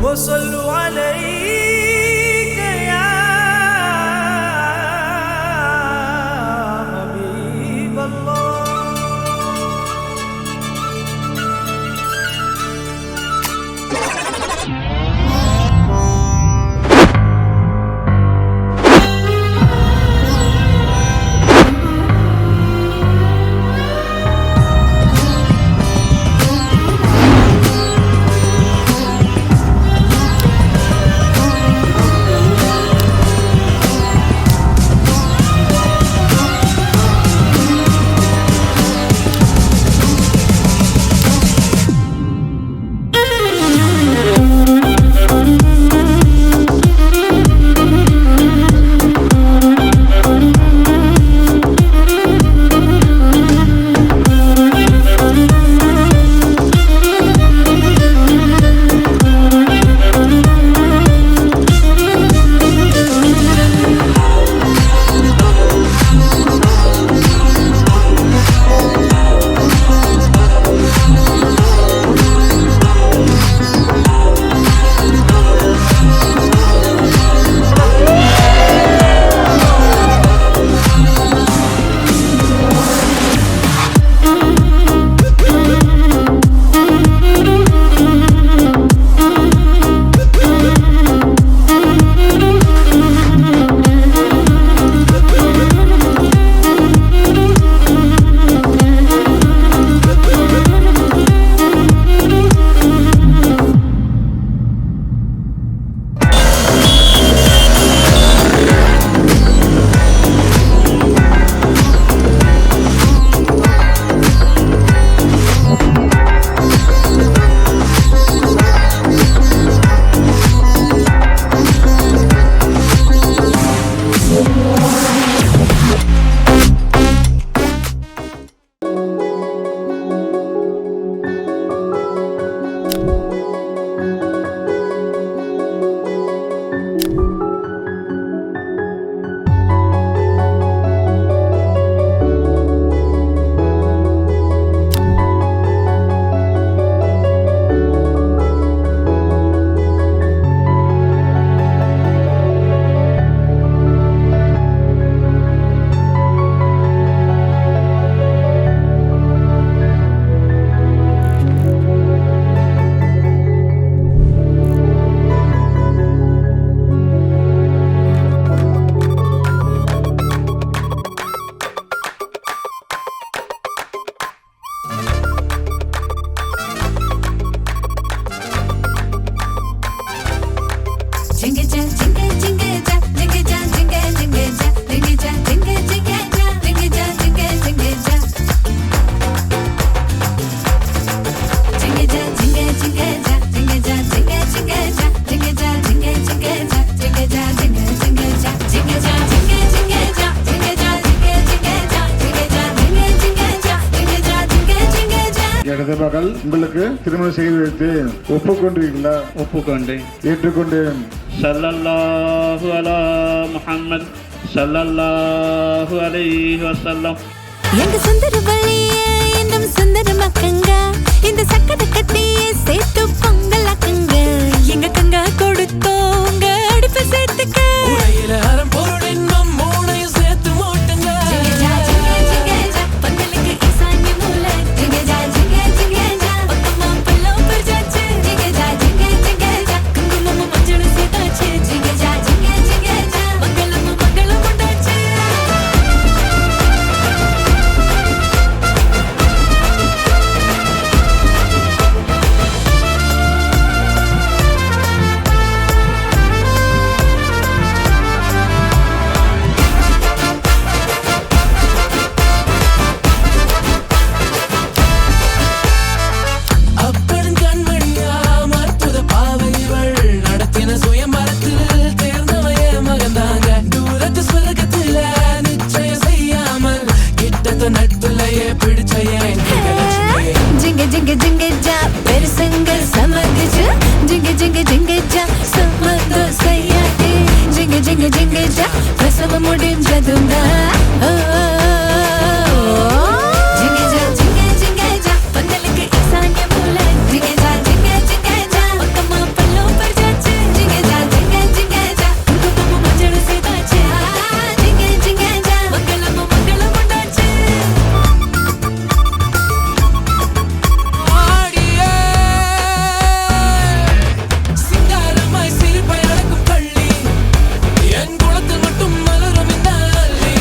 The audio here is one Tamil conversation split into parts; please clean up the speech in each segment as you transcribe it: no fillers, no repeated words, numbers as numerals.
وصلوا عليك يا حبيب الله. எனது மகள் உங்களுக்கு திருமணம் செய்து வைத்தேன். ஒப்புக்கொண்டீர்களா? ஒப்புக்கொண்டேன். ஏற்றுக்கொண்டேன். ஸல்லல்லாஹு அலா முஹம்மத் ஸல்லல்லாஹு அலைஹி வஸல்லம். எங்க சுந்தர வழியே இன்னும் சுந்தரமாக்குங்க, இந்த சக்கரை கட்டியே சேர்த்து பொங்கலாக்குங்க. எங்க கங்கா கொடுத்தோங்க அடுப்பு சேர்த்துக்க. உலகில அறம் பொருள் இன்னும் மூணையும் சேர்த்து மூட்டுங்க. ஜிகஜா ஜிகஜா பந்தலுக்கு ஈசான்ய மூலை. ஜிகஜா ஜிகஜா பக்கமா பல்லவ பர்ஜாச்சு. ஜிகஜா ஜிகஜா குங்குமமும் மஞ்சளும் சேர்த்தாச்சு. ஜிகஜா ஜிகஜா மங்களமும் மங்களம் உண்டாச்சு. அப்பன் கண்மணியா மற்புத பாவைகள் நடத்தின சுயம்பரத்தில் தேர்ந்தவைய மகந்தாங்க. தூரத்து சொர்க்கத்துல நிச்சயம் செய்யாமல் கிட்டத்த நட்புலையே பிடிச்சையே ஜிங்க ஜிங்க ஜிங்க ஜா பெருசங்க சமகுஜு. ஜிங்க ஜிங்க ஜிங்க ஜா சமது செய்யாதே. ஜிங்க ஜிங்க ஜிங்க ஜா பிரசவ முடிஞ்சதும் ஜிங்க ஜா ஜிங்க ஜிங்க ஜா பந்தலுக்கு ஈசான்ய மூலை. ஜிங்க ஜா ஜிங்க ஜிங்க ஜா பக்கமா பல்லவ பர்ஜாச்சு. ஜிங்க ஜா ஜிங்க ஜிங்க ஜா குங்குமமும் மஞ்சளும் சேர்த்தாச்சு. ஜிங்க ஜிங்க ஜா மங்களமும் மங்களம் உண்டாச்சு. ஆடியே சிங்காரமாய் சிரிப்பை அடக்கும் பள்ளி என் குளத்தில் மட்டும் மலரும் இந்த அள்ளி.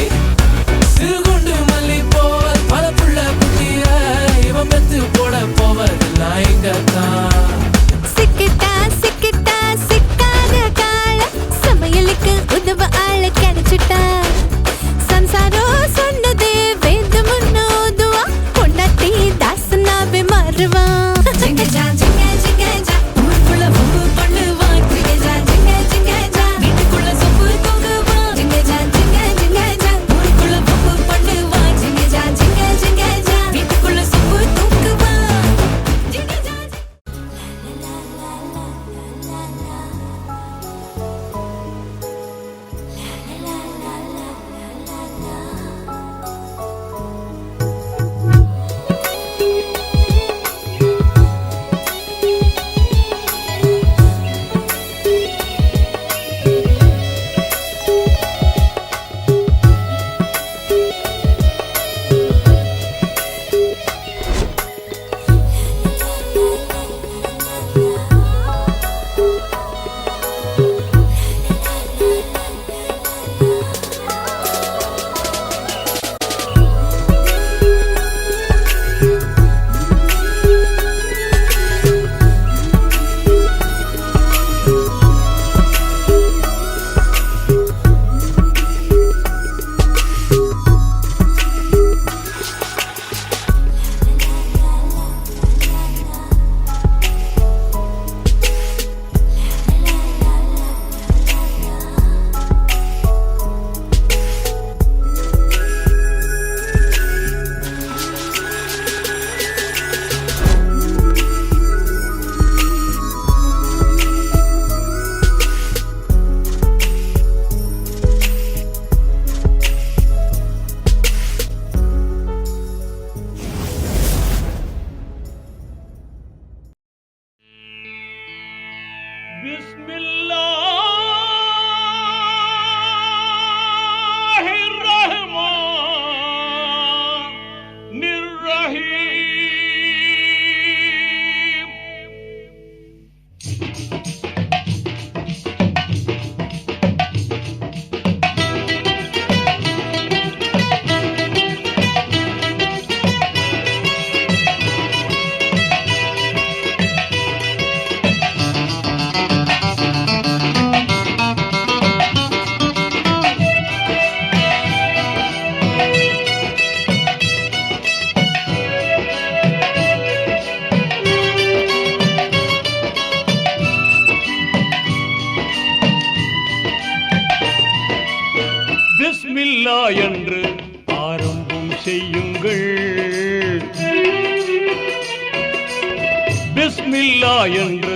பிஸ்மில்லா என்று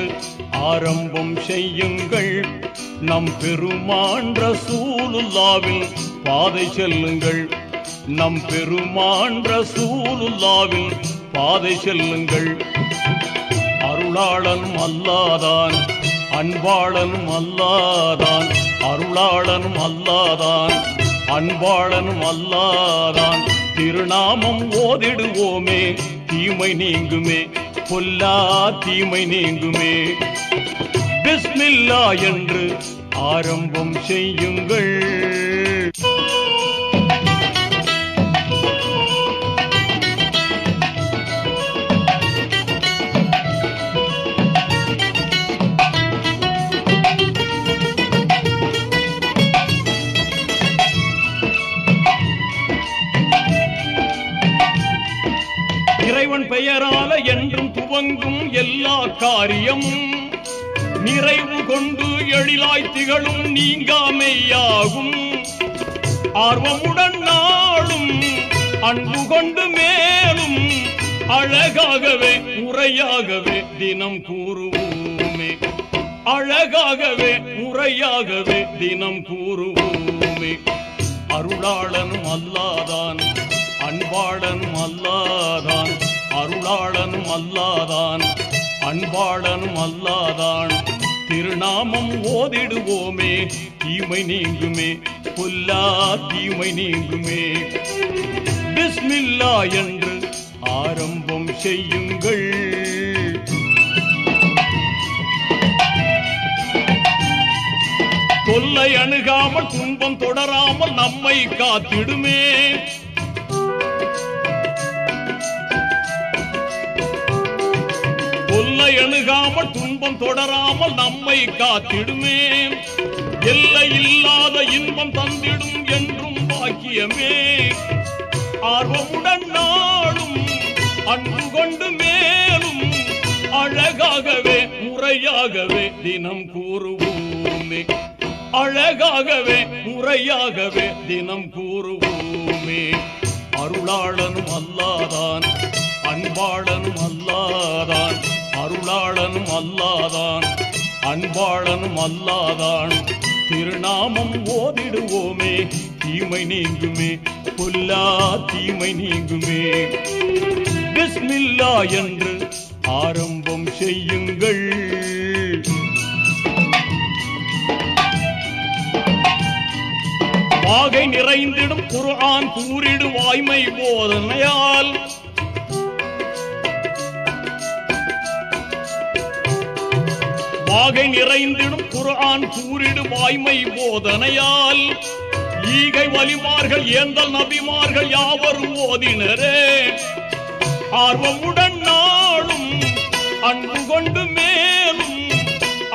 ஆரம்பம் செய்யுங்கள். நம் பெருமான் ரசூலுல்லாவின் பாதை செல்லுங்கள். நம் பெருமான் ரசூலுல்லாவின் பாதை செல்லுங்கள். அருளாளனும் அல்லாதான், அன்பாளனும் அல்லாதான். அருளாளனும் அல்லாதான், அன்பாளனும் அல்லாதான். திருநாமம் ஓதிடுவோமே, தீமை நீங்குமே, பொல்லா தீமை நீங்குமே. பிஸ்மில்லா என்று ஆரம்பம் செய்யுங்கள். இறைவன் பெயரால என்றும் துவங்கும் எல்லா காரியமும் நிறைவு கொண்டு எழிலாய் திகழும் நீங்காமையாகும். ஆர்வமுடன் நாளும் அன்பு கொண்டு மேலும் அழகாகவே முறையாகவே தினம் கூறுவோமே. அழகாகவே முறையாகவே தினம் கூறுவோமே. அருளாளனும் அல்லாதான், அன்பாளனும் அல்லாதான். அருளாளனும் அல்லாதான், அன்பாளனும் அல்லாதான். திருநாமம் ஓதிடுவோமே, தீமை நீங்குமே, பொல்லா தீமை நீங்குமே. பிஸ்மில்லா என்று ஆரம்பம் செய்யுங்கள். தொல்லை அணுகாமல் துன்பம் தொடராமல் நம்மை காத்திடுமே. தொல்லை அணுகாமல் துன்பம் தொடராமல் நம்மை காத்திடுமே. எல்லை இல்லாத இன்பம் தந்திடும் என்றும் பாக்கியமே. ஆர்வமுடன் நாளும் அன்பு கொண்டு மேலும் அழகாகவே முறையாகவே தினம் கூறுவோமே. அழகாகவே முறையாகவே தினம் கூறுவோமே. அருளாளனும் அல்லாதான், அன்பாளனும் அல்லாதான். அருளாளனும் அல்லாதான், அன்பாளனும் அல்லாதான். திருநாமம் ஓதிடுவோமே, தீமை நீங்குமே, பொல்லா தீமை நீங்குமே. பிஸ்மில்லா என்று ஆரம்பம் செய்யுங்கள். வாகை நிறைந்திடும் குர்ஆன் கூறிடு வாய்மை போதனையால். வாகை நிறைந்திடும் குர்ஆன் கூறிடு வாய்மை போதனையால். ஈகை வலிமார்கள் ஏந்தல் நபிமார்கள் யாவரும் ஓதினரே. ஆர்வமுடன் நாளும் அன்பு கொண்டு மேலும்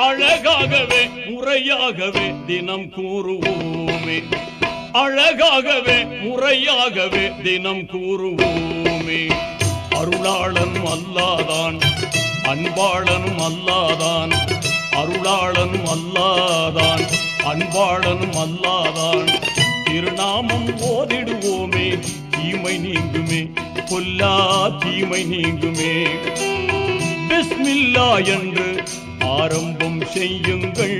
அழகாகவே முறையாகவே தினம் கூறுவோமே. அழகாகவே முறையாகவே தினம் கூறுவோமே. அருளாளனும் அல்லாதான், அன்பாளனும் அல்லாதான். அருளாளனும் அல்லாதான், அன்பாளனும் அல்லாதான். திருநாமம் ஓதிடுவோமே, தீமை நீங்குமே, பொல்லா தீமை நீங்குமே. பிஸ்மில்லா என்று ஆரம்பம் செய்யுங்கள்.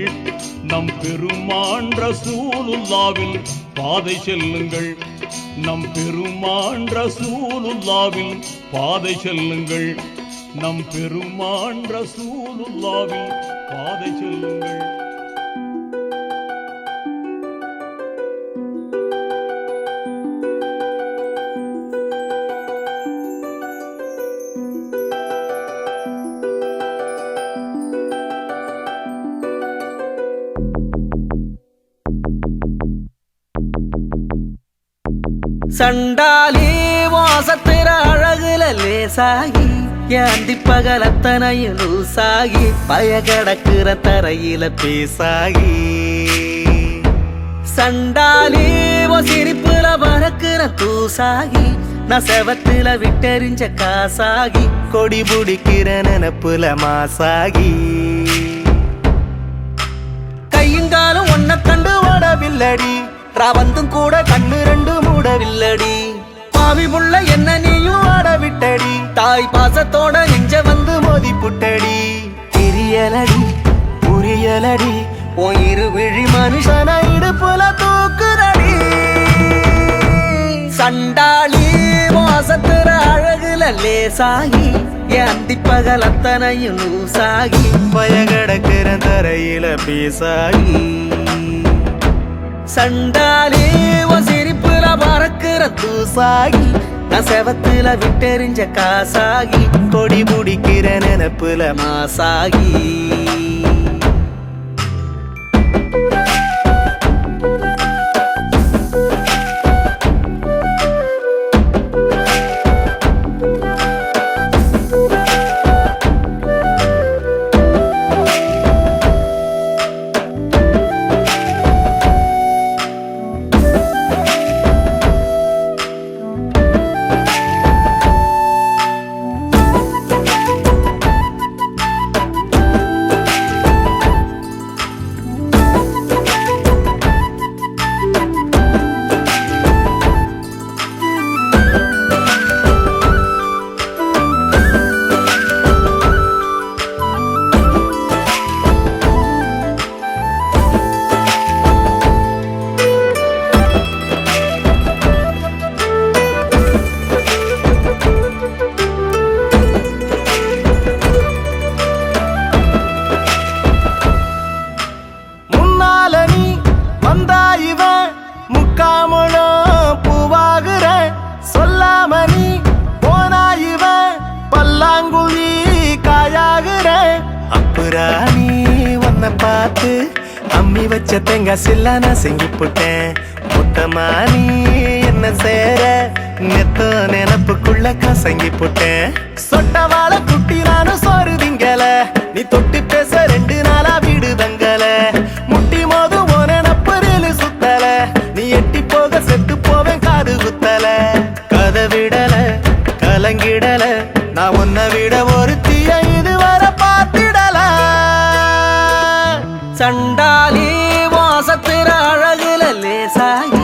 நம் பெருமான் ரசூலுல்லாவின் பாதை செல்லுங்கள். நம் பெருமான் ரசூலுல்லாவின் பாதை செல்லுங்கள். நம் பெருமான் ரசூலுல்லாவின் பாதை செல்லுங்கள். சண்டாலி வாசத்திர அழகுல லேசாகி ஏந்தி பகலத்தனையும் லூசாகி பயகடக்குற தரையில பேசாகி. சண்டாலி சிரிப்புல பறக்குற தூசாகி நான் செவத்துல விட்டெறிஞ்ச காசாகி கொடி பிடிக்கிற நினப்புல மாசாகி. கையுங்காலும் ஒன்ன கண்டு ஓடவில்லடி, ராவந்தும் கூட கண்ணு ரெண்டு மூடவில்லடி. பாவி புள்ள என்ன நீயும் ஆட விட்டடி, தாய் பாசத்தோட நெஞ்ச வந்து மோதி புட்டடி. புயலடி உன் இருவிழி மனுஷன இடுப்புல தூக்குறடி சண்டாளி மோசத்துற அழகுல லேசாகி என் அந்திப்பகல் அத்தனையும் லூசாகி பயகடக்கிற தரையில பீசாகி சண்டாளி உன் சிரிப்புல பறக்கிற தூசாகி நான் செவத்துல விட்டெறிஞ்ச காசாகி கொடி முடிக்கிற நினப்புல மாசாகி பார்த்து அம்மி வச்ச தேங்காய் சில்லா நான் செங்கி போட்டேன் மொத்தமா நீ என்ன சேர நெத்த நினப்புக்குள்ள கசங்கி போட்டேன் சொட்டவாள குட்டி நானும் சோறு திங்கல நீ தொட்டு பேச 2 நாளா வீடு தங்கல முட்டி மோது ஓன நப்பரில் சுத்தல நீ எட்டி போக செத்து போவேன் காது குத்தல கதை விடல கலங்கிடல நான் உன்னை விட ஒரு தீய இதுவரை பார்த்திடல சண்டாலி மோசத்திர அழகுல லேசாகி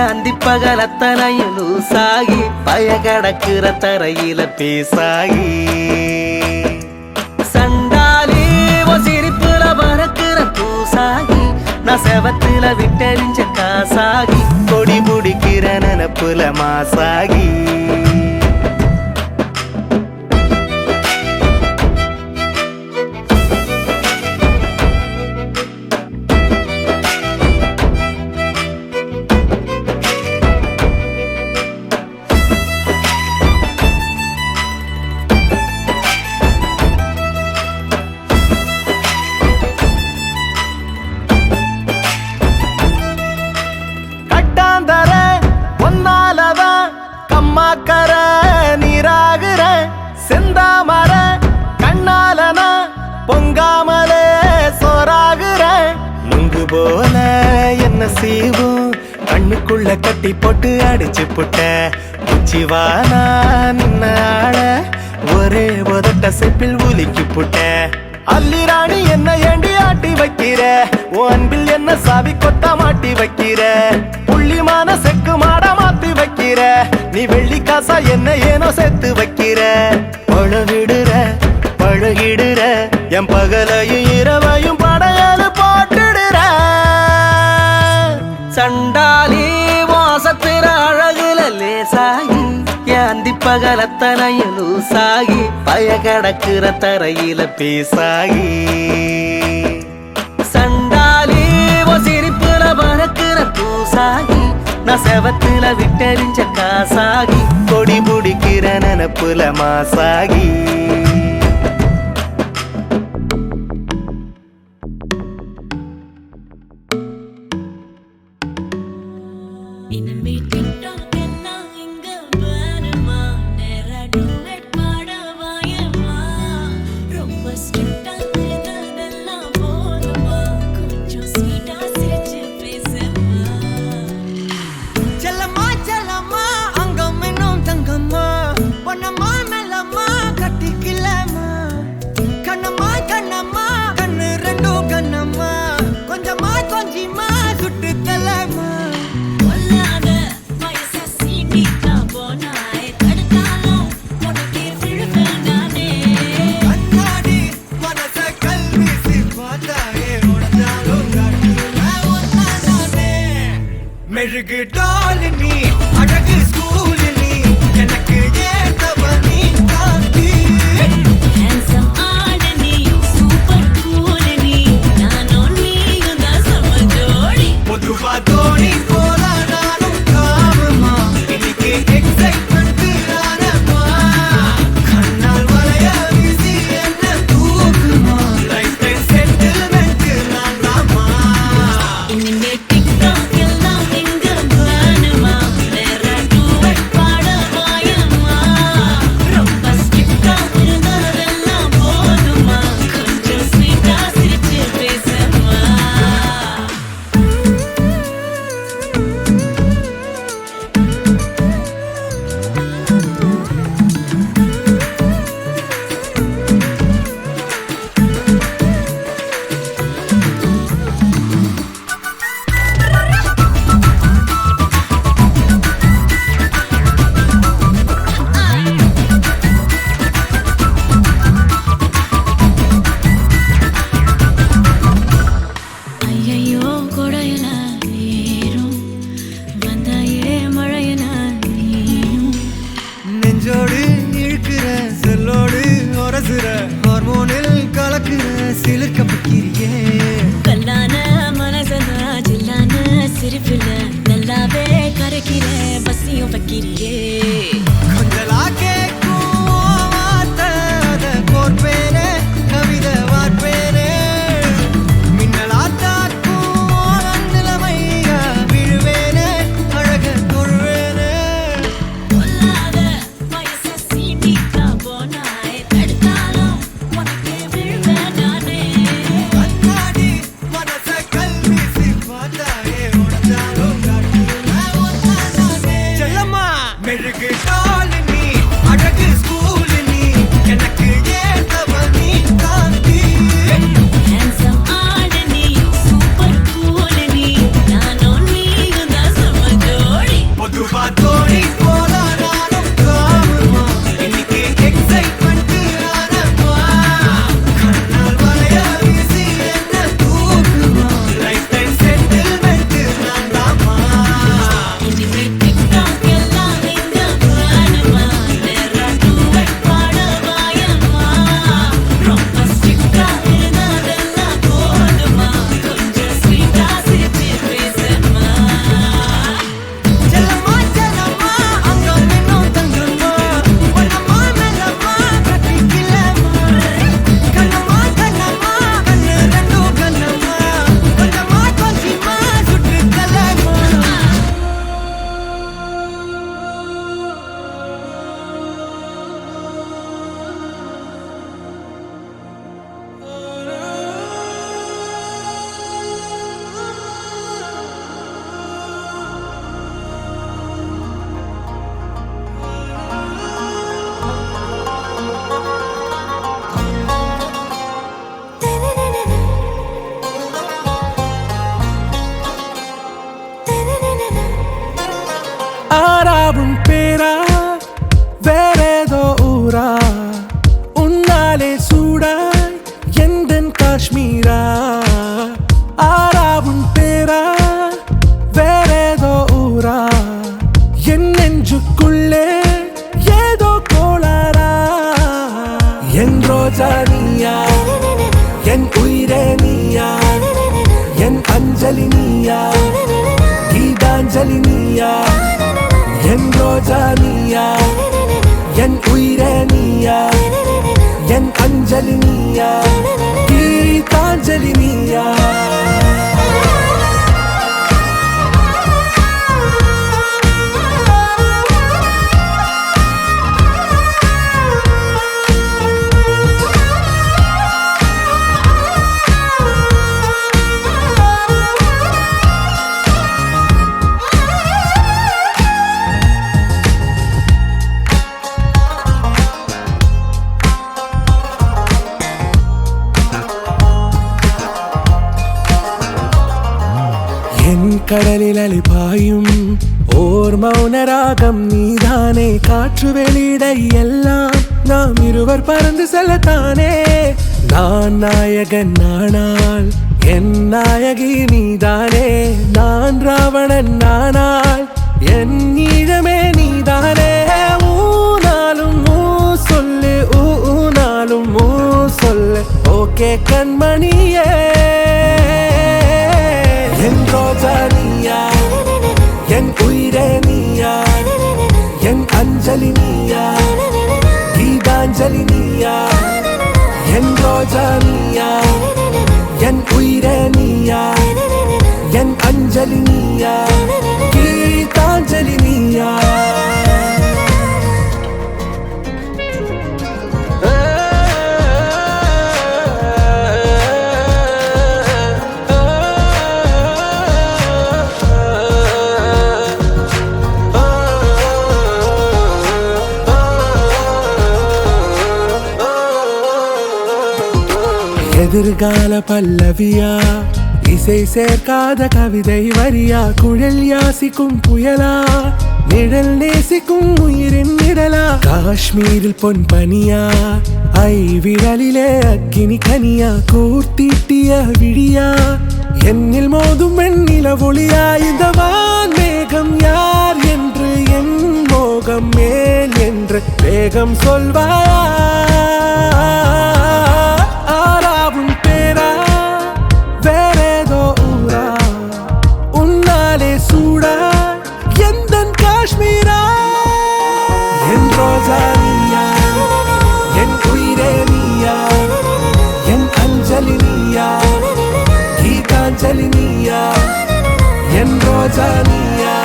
ஏந்திப்பகல் அத்தனையும் லூசாகி பயகடக்குற தரையில பேசாகி சண்டாலி சிரிப்புல பறக்குற தூசாகி நான் செவத்துல விட்டெறிஞ்ச காசாகி கொடி முடிக்கிற நினப்புல மாசாகி கம்மாக்கர நீராகிற செந்தாமர கண்ணாலனா பொங்காமலே சோறாகிற நுங்கு போல என்ன சீவும் கண்ணுக்குள்ள கட்டி போட்டு அடிச்சு புட்ட உச்சிவானா நின்ன ஆள ஒரே உதட்ட செப்பில் உலுக்கி புட்ட அல்லிராணி என்ன ஏண்டி ஆட்டி வைக்கிற உன் அன்பில் என்ன சாவி கொத்த மாட்டி வைக்கிற புள்ளிமான செக்கு மாட மாத்தி வைக்கிற நீ வெள்ளி காசா என்ன ஏனோ சேர்த்து வைக்கிற பழவிடுற பழகிடுற என் பகலையும் இரவையும் படையலு போட்டுடுற சண்டாலி மோசத்திர அழகுல லேசாகி ஏந்திப்பகல் அத்தனையும் லூசாகி பயகடக்குற தரையில பேசாகி சண்டாலி சிரிப்புல பறக்குற தூசாகி நான் செவத்துல விட்டெறிஞ்ச காசாகி கொடி முடிக்கிற நினப்புல மாசாகி கட்டி உன்னாலே சூடாய் எந்தன் காஷ்மீரா ஆறாவும் பேரா வேறேதோ ஊரா என் நெஞ்சுக்குள்ளே ஏதோ கோளாரா என் ரோஜா நீயா என் உயிரே நீயா என் அஞ்சலி நீயா கீதாஞ்சலி நீயா என் ரோஜா நீயா என் உயிரே நீயா என் அஞ்சலி நீயா கீதாஞ்சலி நீயா என் கடலில் அலிபாயும் ஓர் மௌனராகம் நீதானே காற்று வெளியிட எல்லாம் நாம் இருவர் பறந்து செல்லத்தானே நான் நாயகன் நானால் என் நாயகி நீதானே நான் ராவணன் நானால் என் ஈழமே நீதானே ஊனாலும் ஊ சொல்லு ஊனாலும் ஊ சொல்லு ஓகே கண்மணியே என் ரோஜா நீயா என் உயிரே நீயா என் அஞ்சலி நீயா கீதாஞ்சலி நீயா என் ரோஜா நீயா என் உயிரே நீயா என் அஞ்சலி நீயா கீதாஞ்சலி நீயா எதிர்கால பல்லவியா இசை சேர்க்காத கவிதை வரியா குழல் யாசிக்கும் புயலா நிழல் நேசிக்கும் உயிரின் நிழலா காஷ்மீரில் பொன் பனியா ஐ விரலிலே அக்கினி கனியா கூர்த்தீட்டிய விழியா என்னில் மோதும் வெண்ணில ஒளியா இந்த வான் மேகம் யார் என்று என் மோகம் மேல் என்று வேகம் சொல்வாயா ஆறாவும் பேரா வேறேதோ ஊரா உன்னாலே சூடா எந்தன் காஷ்மீரா என் ரோஜா நீயா என் உயிரே நீயா என் அஞ்சலி நீயா கீதாஞ்சலி நீயா என் ரோஜா நீயா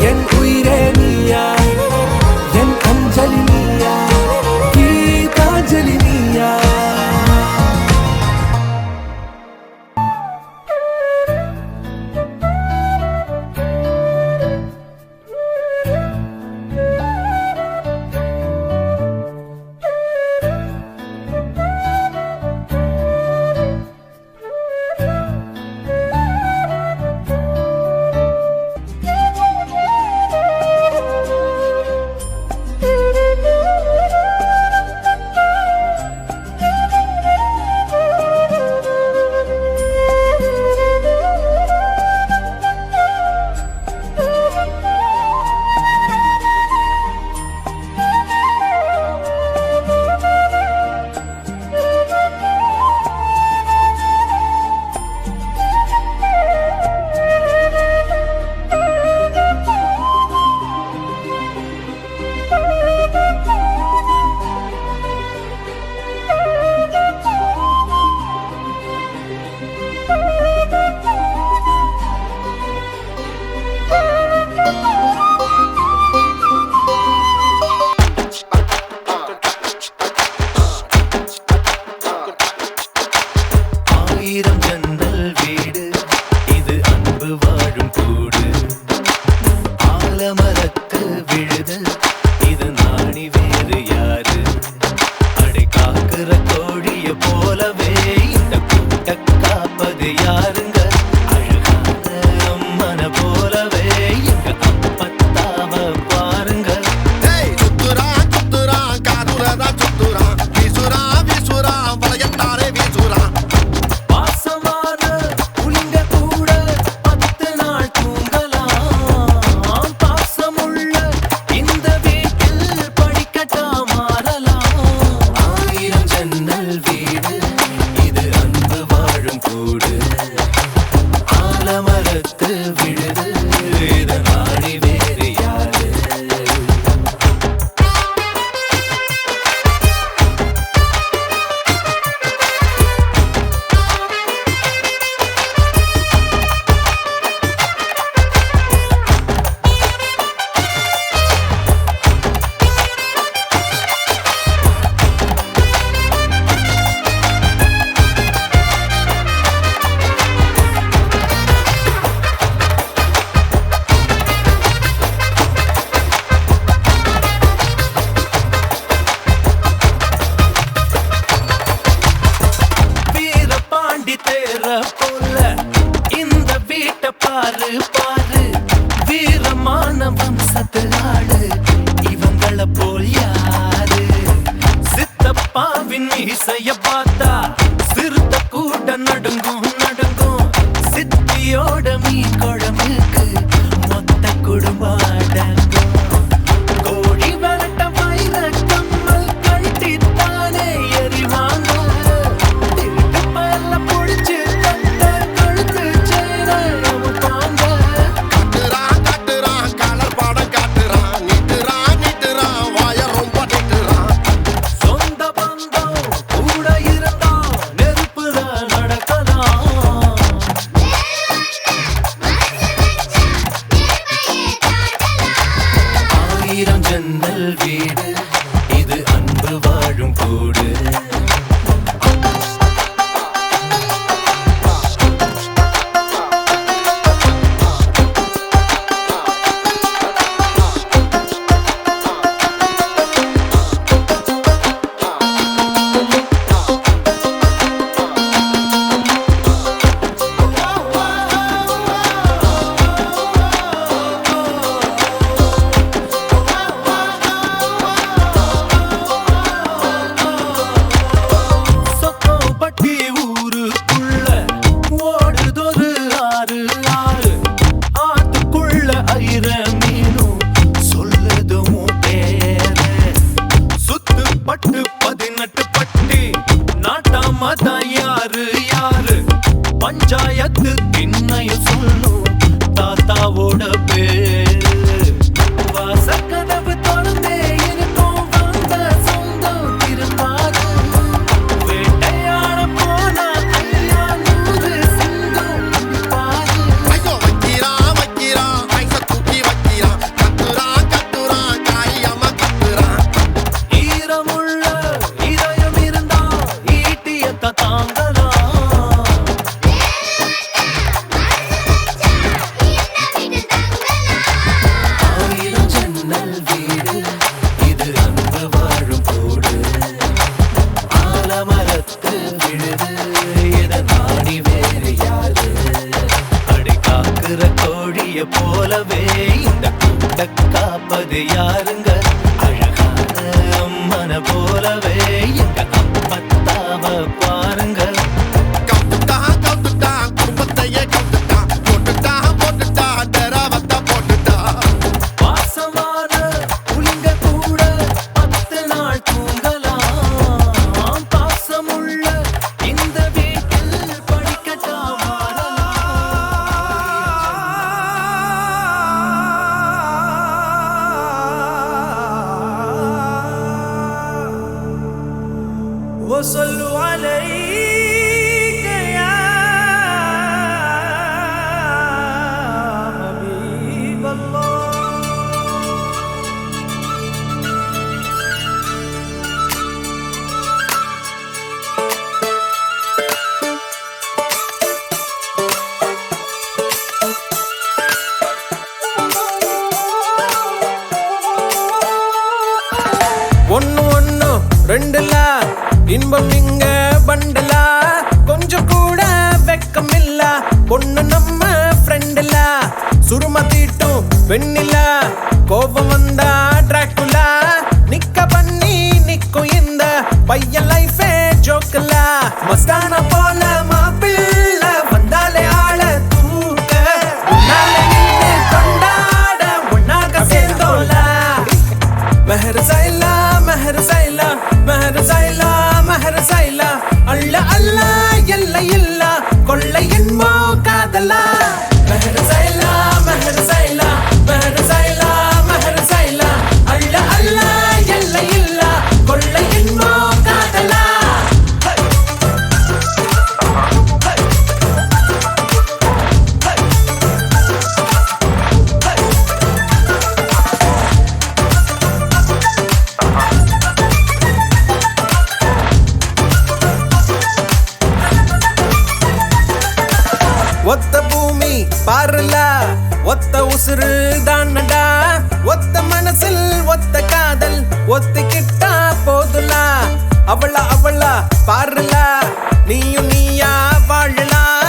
என் உயிரே நீயா என் அஞ்சலி நீயா கீதா தாமரை போல இந்த வீட்டை பாரு பாரு வீரமான வம்சத்து ஆளு இவங்கள போல் யாரு சித்தப்பாவின் இசைய பார்த்தா சிறுத்த கூட நடுங்கும் நடுங்கும் சித்தியோட மீன் குழம்புக்கு மொத்த குடும்பம் அடங்கும் கோழி வரட்ட வயிற கம்மல் கழட்டித்தானே எறிவாங்க திருட்டு பல்ல பொடிச்சு தட்ட கழுத்து சேர அமுப்பாங்க காட்டுறான் காட்டுறான் கலர் பாடம் காட்டுறான் நிட்டுறான் வாய ரொம்ப நிட்டுறான் சொந்த பந்தம் கூட இருந்தா நெருப்புதான் நடக்கலாம் ஆயிரம் ஜன்னல் வீடு இது அன்பு வாழும் கூடு சொக்கோப்பட்டி ஊருக்குள்ள ஓடுதொரு ஆறு ஆறு ஆத்துக்குள்ள ஐர மீனும் சொல்லுதும் பேரு சுத்துப்பட்டு 18 பட்டி நாட்டாமதான் யாரு யாரு பஞ்சாயத்து திண்ணையும் சொல்லும் தாத்தாவோட பேரு வாசக்கதவு திறந்தே இருக்கும் வந்த சொந்தம் திரும்பாது வேட்டையாட போன ஐயா 100 சிங்கம் பாரு ஐயோ வைக்கிறான் ஐச தூக்கி வைக்கிறான் கத்துறான் காரியமா கத்துறான் ஈரமுள்ள இதயம் இருந்தா ஈட்டியத்த தாங்கலாம் ஆயிரம் ஜன்னல் வீடு இது அன்பு வாழும் கூடு ஆலமரத்து விழுது இத நாடி வேறு யாரு அடி காக்குற கோழிய போலவே இந்த கூட்ட காப்பது யாருங்க அழகான அம்மன போலவே எங்க அப்பத்தாவ பாருங்க கவுத்துட்டான் குடும்பத்தையே கவுத்துட்டான் போட்டுட்டான் டெராவத்தா போட்டுட்டான் வாசமான புலிங்க கூட 10 நாள் தூங்கலாம் பாசமுள்ள இந்த வீட்டில் படிக்கட்டா وصلوا عليك يا حبيب الله ஒன்னு ஒன்னு ரெண்டுல இன்பம் இங்க பண்டலா கொஞ்சம் கூட வெக்கம் இல்ல பொண்ணு நம்ம ஃப்ரெண்டுல சுரும தீட்டும் வெண்ணில கோபம் வந்தா டிராக்குலா நிக்க பண்ணி நிக்கும் இந்த பையன் லைஃபே ஜோக்கல மஸ்தான போல மாப்பிள்ள வந்தாலே ஆள தூக்க உன்னால நின்னு கொண்டாட உன்னாக சேர்ந்தோல மெஹர் சைலா மெஹர் சைலா மெஹர் சைலா மெஹர் சைலா அல்ல அல்ல எல்ல இல்ல கொள்ளை என்போ காதலா மெஹர் சைலா மெஹர் சைலா மெஹர் சைலா மெஹர் சைலா அல்ல அல்ல எல்ல இல்ல கொள்ளை என்போ காதலா ஒத்த பூமி பாருல ஒத்த உசுறு தானடா ஒத்த மனசில் ஒத்த காதல் ஒத்திக்கிட்டா போதுலா அவளா அவளா பாருல நீயும் நீயா வாழலாம்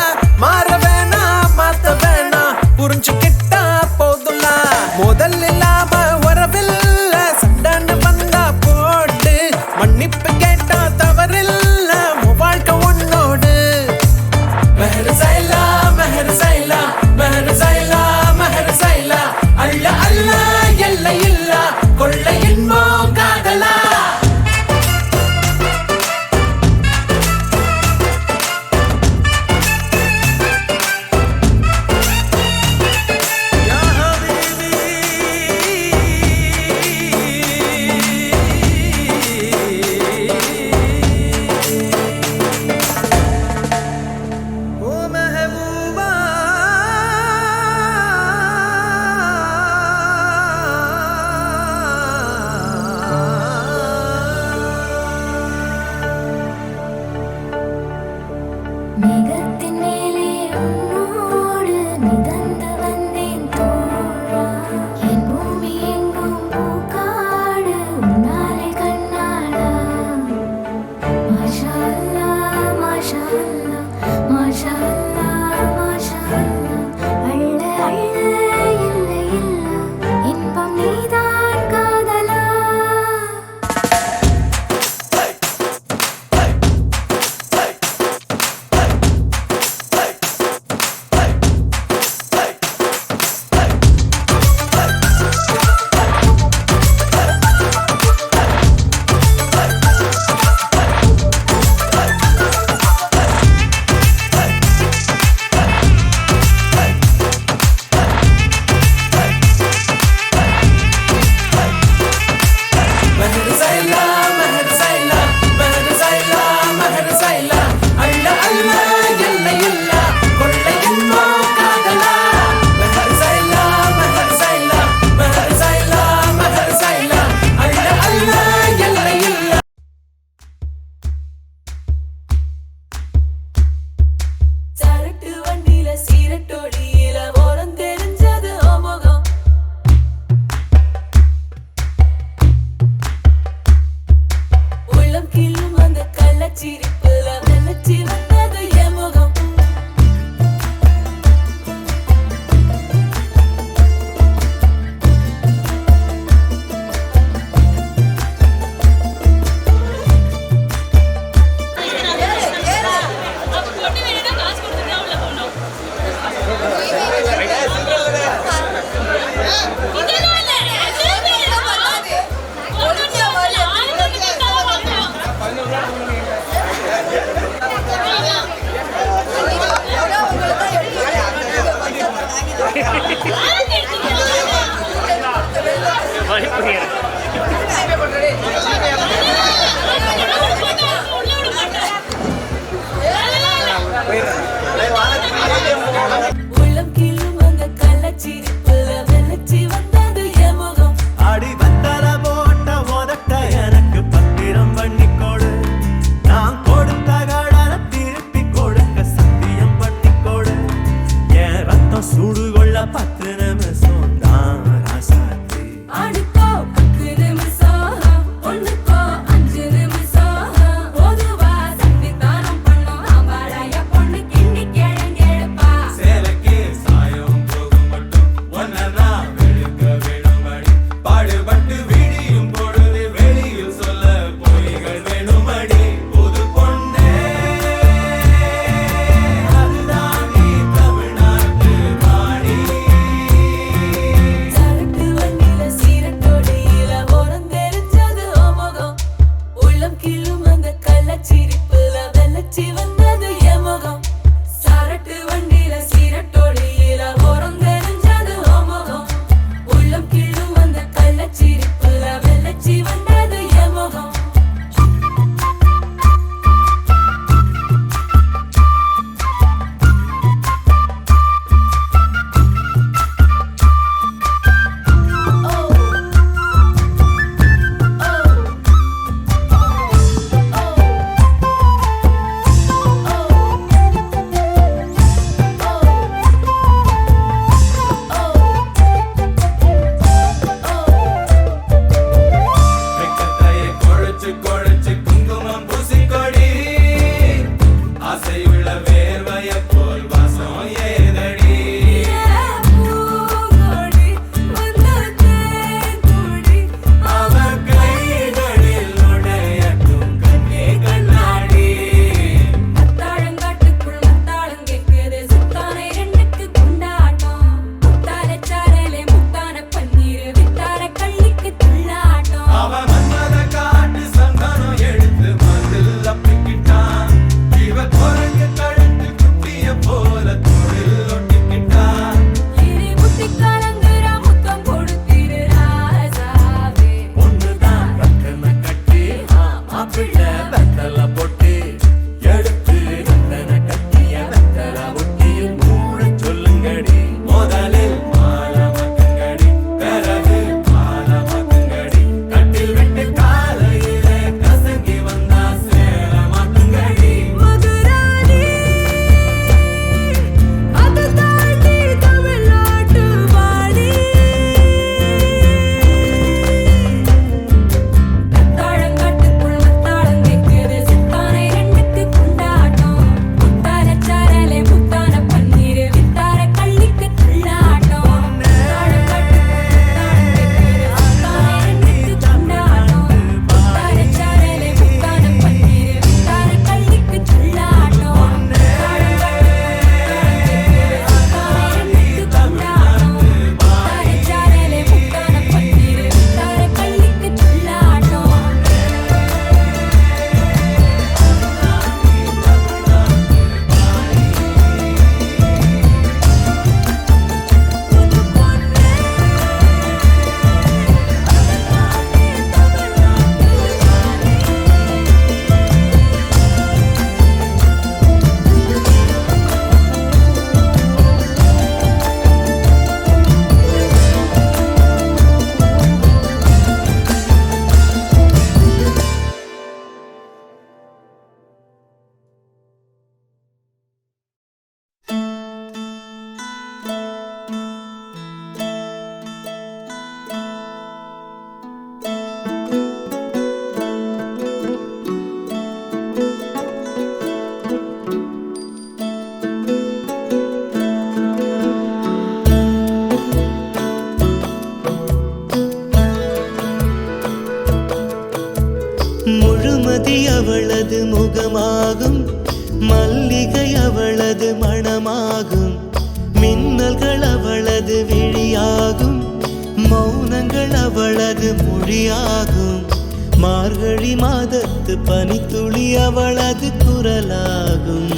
உள்ளம் கிள்ளும் அந்த கள்ளச்சிரிப்புல வெள்ளச்சி வந்தது என் முகம். அடி வந்தல போட்ட உதட்ட எனக்கு பத்திரம் பண்ணிக்கொடு. நான் கொடுத்த கடன திருப்பி கொடுக்க சத்தியம் பண்ணிக்கொடு. என் ரத்தம் சுடுகொள்ள 10 நிமிஷம் தான் ராசாத்தி. ஆடுக்கோ 10 நிமிஷம், ஒண்ணுக்கோ 5 நிமிஷம். பொதுவா சத்திதானம் பண்ணோம் ஆம்பாளைய பொண்ணு கிண்டி கிழங்கெடுப்பா. சேலைக்கு சாயம் போகும் மட்டும் ஒன்னா வெளுக்க வேணுமடி. பாடுபட்டு விடியும் பொழுது வெளியில் சொல்ல பொய்கள் வேணுமடி. புது பொண்ணே அதுதான் நீ தமிழ்நாட்டு வாடி. சரட்டு வண்டியில சீரட்டோடியில ஓரம் தெரிஞ்சது உன் முகம். உள்ளம் கிள்ளும் அந்த கள்ளச்சிரிப்புல வெள்ளச்சி வந்தது என் முகம். சரட்டு வண்டியில சீரட்டோடியில ஓரம் தெரிஞ்சது உன் முகம். உள்ளம் கிள்ளும் அந்த கள்ளச்சிரிப்புல வெள்ளச்சி வந்தது என் முகம். வெக்கத்தையே கொழைச்சு கொழைச்சு குங்குமம் பூசிக்கொடி. ஆசையுள்ள வேர்வைய போல் வாசம் ஏதடி. பூங்கொடி வந்ததேன் கொடி. அவர் கைகளில் நுழையட்டும் கண்ணே கண்ணாடி. மத்தாளங்காட்டுக்குள் மத்தாளம் கேட்குது சுத்தானை ரெண்டுக்கு குண்டாட்டம். முத்தான சாரலே முத்தான பன்னீர் வித்தான கள்ளிக்கு துள்ளாட்டம். அவன் மன்மத காட்டு சந்தனம் எடுத்து மதில் அப்பிக்கிட்டான். இவ குரங்கு கழுத்து குட்டிய போல தொழில் ஒட்டிக்கிட்டான். இனி புத்தி கலங்குறா முத்தம் கொடுத்திரு ராசாவே. ஒண்ணுதான் ரத்தன கட்டி மாப்பிள்ளை வெத்தல பொட்டி எடுத்து ரத்தன கட்டிய வெத்தல ஒட்டியில் மூட சொல்லுங்கடி. முதலில் மாலை மக்குங்கடி, பிறகு மாலை மக்குங்கடி. கட்டில் விட்டு காலையில கசங்கி வந்தா சேல மாட்டுங்கடி. மதுராணி அது தாண்டி தமிழ்நாட்டு வாடி. மத்தாளங்காட்டுக்குள் மத்தாளம் கேட்குது சுத்தானை ரெண்டுக்கு குண்டாட்டம். முத்தான சாரலே முத்தான பன்னீர் வித்தார கள்ளிக்கு துள்ளாட்டம். முழுமதி அவளது முகமாகும், மல்லிகை அவளது மணமாகும், மின்னல்கள் அவளது விழியாகும், மௌனங்கள் அவளது மொழியாகும், மார்கழி மாதத்து பனித்துளி அவளது குரலாகும்.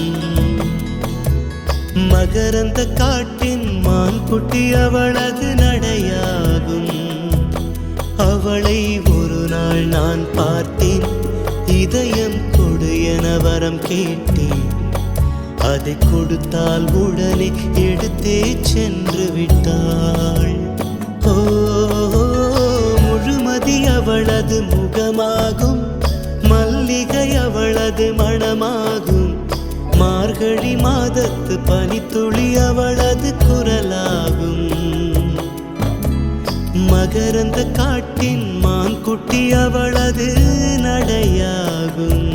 மகரந்த காட்டின் மான் குட்டி அவளது நடையாகும். அவளை ஒரு நாள் நான் பார்த்தேன், இதயம் கொடு என வரம் கேட்டேன். அதை கொடுத்தால் உடனே எடுத்தே சென்று விட்டாள். ஓ, முழுமதி அவளது முகமாகும், மல்லிகை அவளது மணமாகும். மார்கழி மாதத்து பனித்துளி அவளது குரலாகும். மகரந்த காட்டின் மான்குட்டி அவளது நடையாகும்.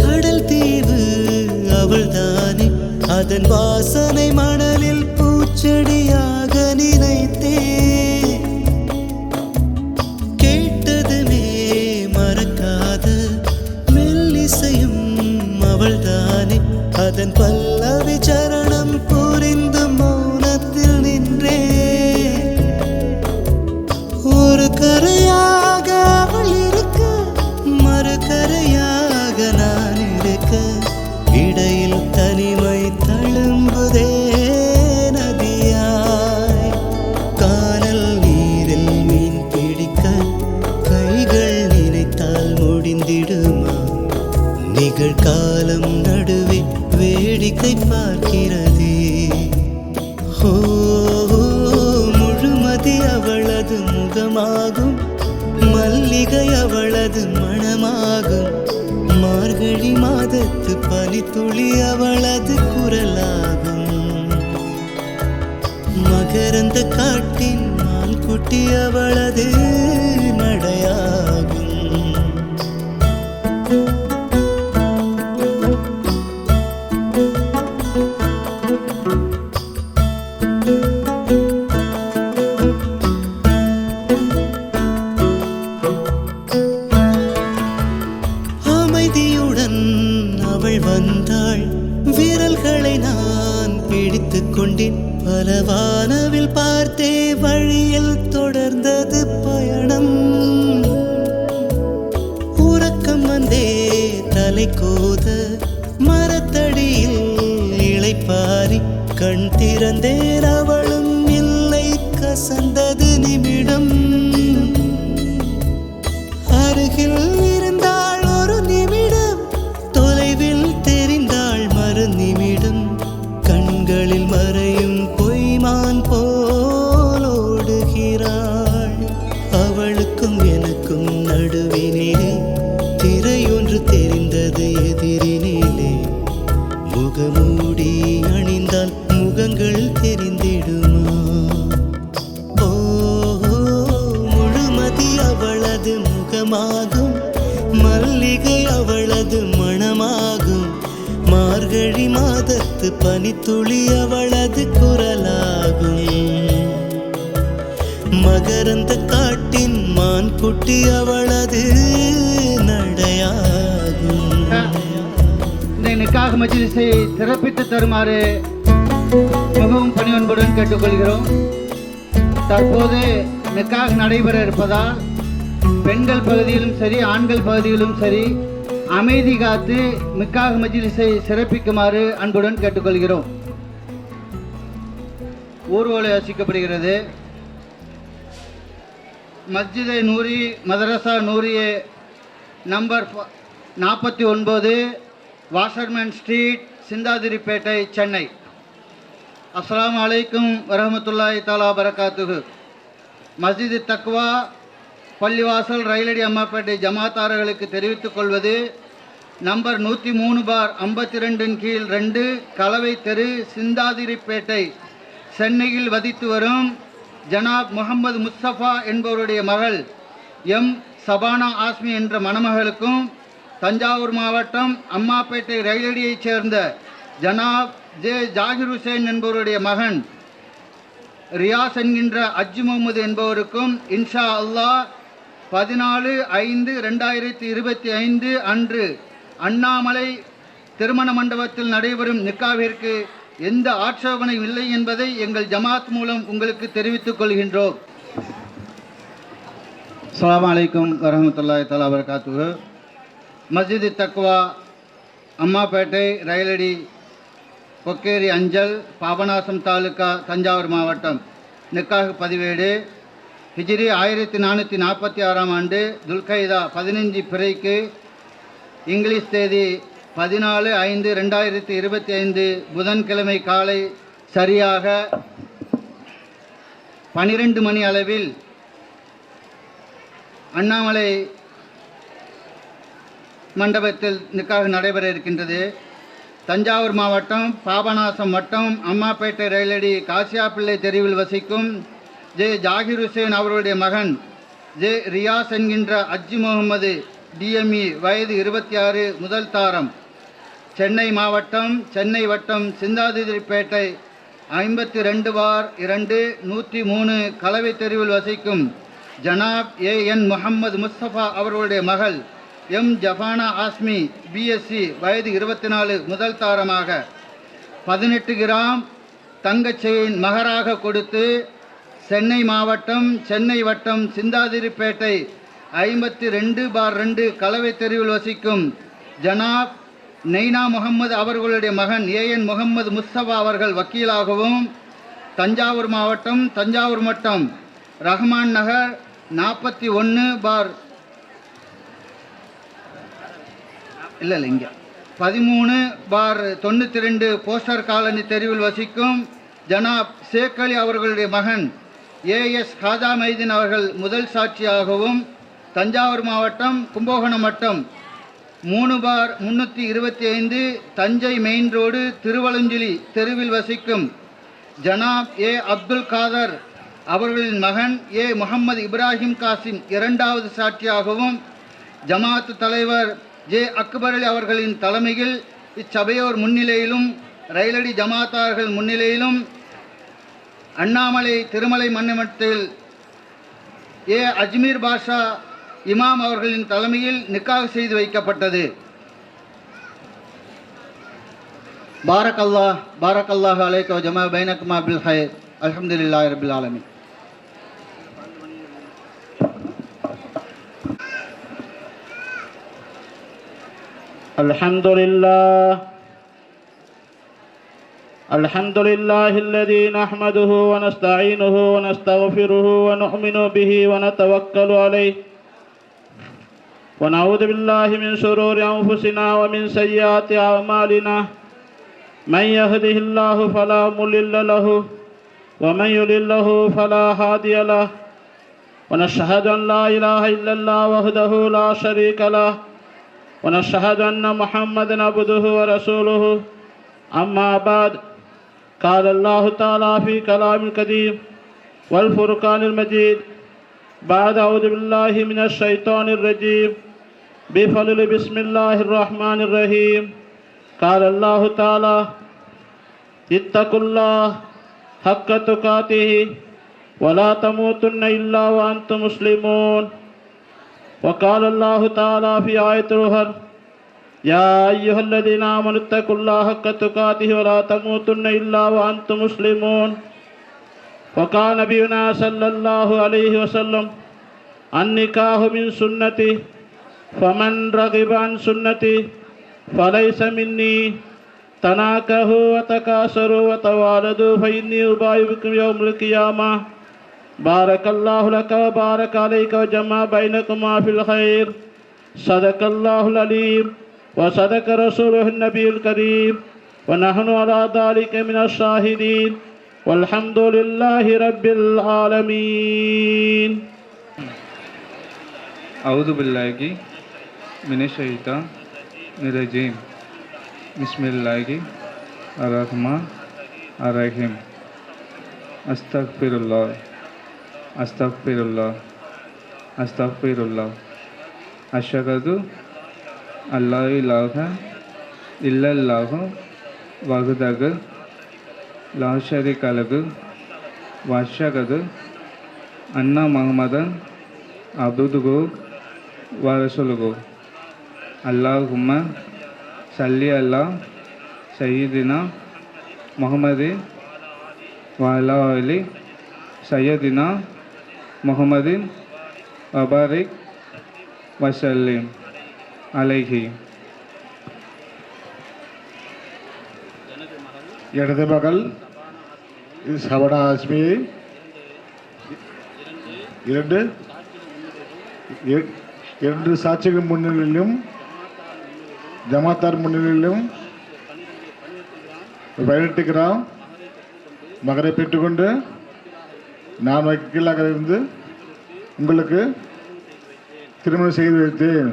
கடல் தீவு அவள்தானே, அதன் வாசனை மணலில் பூச்செடியாக நினைத்தே. கேட்டதுமே மறக்காத மெல்லிசையும் அவள்தானே, அதன் பல்லவி சரணம் புரிந்து மௌனத்தில் நின்றே. ஒரு கரையாக அவள் இருக்க, மறுகரையாக நான் இருக்க, இடையில் தனிமை தழும்புதே நதியாய். கானல் நீரில் மீன் பிடிக்க கைகள் நினைத்தால் முடிந்திடுமா? நிகழ்காலம் நடுவே வேடிக்கை பார்க்கிறதே. ஓ, முழுமதி அவளது முகமாகும், மல்லிகை அவளது மணமாகும். மார்கழி மாதத்து பனித்துளி அவளது குரலாகும். மகரந்த காட்டின் மான்குட்டி அவளது நடையாகும். அமைதியுடன் அவள் வந்தாள், விரல்களை நான் பிடித்துக் கொண்டேன். பல வானவில் பார்த்தே வழியில் தொடர்ந்தது பயணம். உறக்கம் வந்தே தலை கோத மரத்தடியில் இளைப்பாரி கண் திறந்தேன். அவளும் இல்லை, கசந்தது நிமிடம். அருகில் இருந்தாள் ஒரு நிமிடம், தொலைவில் தெரிந்தாள் மறு நிமிடம். கண்களில் மறையும் பொய்மான் போல் ஓடுகிறாள். அவளுக்கும் எனக்கும் நடுவினிலே திரையொன்று தெரிந்தது எதிரினிலே. முகமூடி அணிந்தால் முகங்கள் தெரிந்திடுமா? ஓ, முழுமதி அவளது முகமாகும், மல்லிகை அவளது மணமாகும். மார்கழி மாதத்து பனித்துளி அவளது குரலாகும். மகரந்த காட்டின் மான்குட்டி அவளது நடையாகும். இந்த நிக்காஹ் மஜ்லிஸை சிறப்பித்து தருமாறு மிகவும் பணிவன்புடன் கேட்டுக்கொள்கிறோம். தற்போது நிக்காஹ் நடைபெற இருப்பதால் பெண்கள் பகுதியிலும் சரி, ஆண்கள் பகுதியிலும் சரி, அமைதி காத்து நிக்காஹ் மஜ்லிஸை சிறப்பிக்குமாறு அன்புடன் கேட்டுக்கொள்கிறோம். ஊர்வலம் யோசிக்கப்படுகிறது. Masjid Noori Madrasa Nooriya number 49, Washerman Street, Chintadripet, Chennai. அஸ்ஸலாமு அலைக்கும் வரஹ்மத்துல்லாஹி தஆலா பரகாத்துஹு. மஸ்ஜித் தக்வா பள்ளிவாசல் ரயிலடி அம்மாப்பேட்டை ஜமாத்தாரர்களுக்கு தெரிவித்துக் கொள்வது, நம்பர் 103/52 கீழ் 2 கலவை தெரு, சிந்தாதிரிப்பேட்டை, சென்னையில் வதித்து வரும் ஜனாப் முகமது முஸ்தபா என்பவருடைய மகள் எம் சபானா ஆஸ்மி என்ற மணமகளுக்கும், தஞ்சாவூர் மாவட்டம் அம்மாப்பேட்டை ரயிலடியைச் சேர்ந்த ஜனாப் ஜே ஜாகிர் ஹுசேன் என்பவருடைய மகன் ரியாஸ் என்கின்ற அஜ்ஜு முகமது என்பவருக்கும் இன்ஷா அல்லாஹ் 14/5/2025 அன்று அண்ணாமலை திருமண மண்டபத்தில் நடைபெறும் நிக்காவிற்கு எந்த ஆட்சேபனையும் இல்லை என்பதை எங்கள் ஜமாத் மூலம் உங்களுக்கு தெரிவித்துக் கொள்கின்றோம். அஸ்ஸலாமு அலைக்கும் வரஹ்மத்துல்லாஹி தஆலா வபரகாத்துஹு. மஸ்ஜித் தக்வா அம்மாப்பேட்டை ரயிலடி கொக்கேரி அஞ்சல் பாபநாசம் தாலுகா தஞ்சாவூர் மாவட்டம். நிக்காஹ் பதிவேடு ஹிஜ்ரி 1446 ஆண்டு துல்கைதா 15 பிறைக்கு இங்கிலீஷ் தேதி 14/5/2025 புதன்கிழமை காலை சரியாக 12 மணி அளவில் அண்ணாமலை மண்டபத்தில் நிக்காஹ் நடைபெற இருக்கின்றது. தஞ்சாவூர் மாவட்டம் பாபநாசம் வட்டம் அம்மாப்பேட்டை ரயிலடி காசியாப்பிள்ளை தெருவில் வசிக்கும் ஜே ஜாகிர் ஹுசேன் அவருடைய மகன் ஜே ரியாஸ் என்கின்ற அஜ்ஜு முகமது டிஎம்இ வயது 26 முதல் தாரம் சென்னை மாவட்டம் சென்னை வட்டம் சிந்தாதிரிப்பேட்டை 52/2 103 கலவை தெருவில் வசிக்கும் ஜனாப் ஏஎன் முகமது முஸ்தபா அவர்களுடைய மகள் எம் ஜஃபானா ஆஸ்மி பிஎஸ்சி வயது 24 முதல் தாரமாக 18 கிராம் தங்கச் செயின் மகராக கொடுத்து சென்னை மாவட்டம் சென்னை வட்டம் சிந்தாதிரிப்பேட்டை 52/2 கலவை தெருவில் வசிக்கும் ஜனாப் நெய்னா முகமது அவர்களுடைய மகன் ஏஎன் முகமது முஸ்தபா அவர்கள் வக்கீலாகவும் தஞ்சாவூர் மாவட்டம் தஞ்சாவூர் வட்டம் ரஹ்மான் நகர் 13/92 போஸ்டர் காலனி தெருவில் வசிக்கும் ஜனாப் ஷேக் அலி அவர்களுடைய மகன் ஏஎஸ் காஜா மைதீன் அவர்கள் முதல் சாட்சியாகவும் தஞ்சாவூர் மாவட்டம் கும்பகோணம் வட்டம் 3/325 தஞ்சை மெயின் ரோடு திருவலஞ்சிலி தெருவில் வசிக்கும் ஜனாப் ஏ அப்துல் காதர் அவர்களின் மகன் ஏ முகமது இப்ராஹிம் காசிம் இரண்டாவது சாட்சியாகவும் ஜமாத் தலைவர் ஜே அக்பர் அலி அவர்களின் தலைமையில் இச்சபையோர் முன்னிலையிலும் ரயிலடி ஜமாத்தார்கள் முன்னிலையிலும் அண்ணாமலை திருமலை மண்டபத்தில் ஏ அஜ்மீர் பாஷா இமாம் அவர்களின் தலைமையில் நிக்காஹ் செய்து வைக்கப்பட்டது. பாரக்கல்லாஹு அலைக வ ஜமா பைனகுமா பில் ஹைர். அல்ஹம்துலில்லாஹி ரப்பில் ஆலமீன். الحمد لله الذي نحمده ونستعينه ونستغفره ونؤمن به ونتوكل عليه ونعوذ بالله من شرور أنفسنا ومن سيئات أعمالنا من يهده الله فلا مضل له ومن يضلل له فلا هادي له ونشهد أن لا إله إلا الله وحده لا شريك له ونشهد أن محمدا عبده ورسوله أما بعد قال الله تعالى في كلام القديم والفرقان المجيد بعد أعوذ بالله من الشيطان الرجيم بفضل بسم الله الرحمن الرحيم قال الله تعالى اتقوا الله حق تقاته ولا تموتن إلا وأنتم مسلمون وقال الله تعالى في آية الأخرى يا أيها الذين آمنوا اتقوا الله حق تقاته ولا تموتن إلا وأنتم مسلمون وقال نبينا صلى الله عليه وسلم النكاح من سنتي فمن رغب عن سنتي فليس مني تناكحوا وتكاثروا وتوالدوا فإني أبايعكم يوم القيامة بارك الله لك وبارك عليك وجمع بينكما في الخير صدق الله العليم وصدق رسوله النبي الكريم ونحن على ذلك من الشاهدين والحمد لله رب العالمين. أعوذ بالله من الشيطان الرجيم بسم الله الرحمن الرحيم أستغفر الله أستغفر الله أستغفر الله أشهد أن لا إله إلا الله வகுதகு லாஷரி கலகு வஷகது அண்ணா முகமதன் அபுதுகு வரசுலுகு அல்லாஹும்ம சல்லி அல்லா சையீதினா முஹம்மதின் வஅலா அலி சையதினா முஹம்மதின் வபாரிக் வசல்லிம் அலைஹி. இடது மகள் சபனா ஆஸ்மியை இரண்டு சாட்சிகள் முன்னிலையிலும் ஜமாத்தார் முன்னிலையிலும் 18 கிராம் மகரை பெற்றுக்கொண்டு நான் வக்கீலாக இருந்து உங்களுக்கு திருமணம் செய்து வைத்தேன்.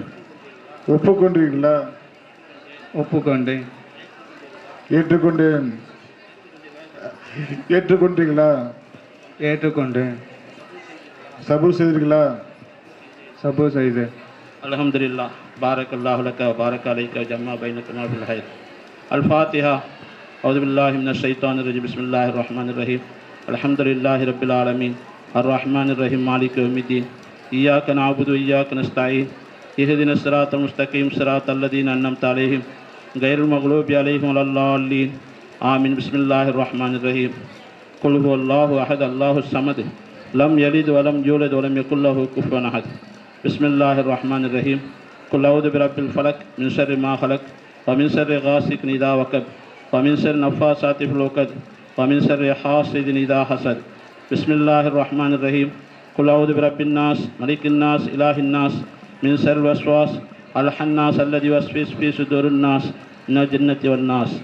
ஒப்புக்கொண்டீர்களா? ஒப்புக்கொண்டேன். ஏற்றுக்கொண்டேன். ஏற்றுக்கொண்டீர்களா? ஏற்றுக்கொண்டேன். சபூ செய்தீர்களா? சபூ செய்தேன். அல்ஹம்துலில்லாஹ் பாரக்கல்லாஹு லக வ பாரக அலைக ஜம்மா பைனகுமா பில் ஹைர். அல்-ஃபாத்திஹா. அஊது பில்லாஹி மினஷ் ஷைத்தானிர் ரஜீம். பிஸ்மில்லாஹிர் ரஹ்மானிர் ரஹீம். அல்ஹம்துலில்லாஹி ரப்பில் ஆலமீன் அர்-ரஹ்மானிர் ரஹீம் மாலிகி யௌமிddin. இய்யாக நஅபுது வ இய்யாக நஸ்தஈன். இஹ்தினஸ் ஸிராத்தல் முஸ்தகீம் ஸிராத்தல் லதீன அன்அம்த அலைஹிம் கைரில் மக்லூபி அலைஹிம் வலல்லாலீன். ஆமீன். பிஸ்மில்லாஹிர் ரஹ்மானிர் ரஹீம். குல் ஹுவல்லாஹு அஹத் அல்லாஹுஸ் ஸமத் லம் யலித் வ லம் யூலத் வ லம் யகுல் லஹு குஃபுவன் அஹத். பிஸ்மில்லாஹிர் ரஹ்மானிர் ரஹீம். குல் அஊது பிரப்பில் ஃபலக் மின் ஷர்ரி மா ஹலக் வ மின் ஷர்ரி காஸிகின் இதா வகப் வ மின் ஷர்ரி நஃபாஸாத்தி ஃபில் உகத் வ மின் ஷர்ரி ஹாஸிதின் இதா ஹஸத். பிஸ்மில்லாஹிர் ரஹ்மானிர் ரஹீம். குல் அஊது பிரப்பின் நாஸ் மலிக்கின் நாஸ் இலாஹின் நாஸ் மின் ஷர்ரில் வஸ்வாஸ் அல் ஹன்னாஸ் அல்லதி யுவஸ்விஸ் ஃபீ சுதூரின் நாஸ் மினல் ஜின்னத்தி வன் நாஸ்.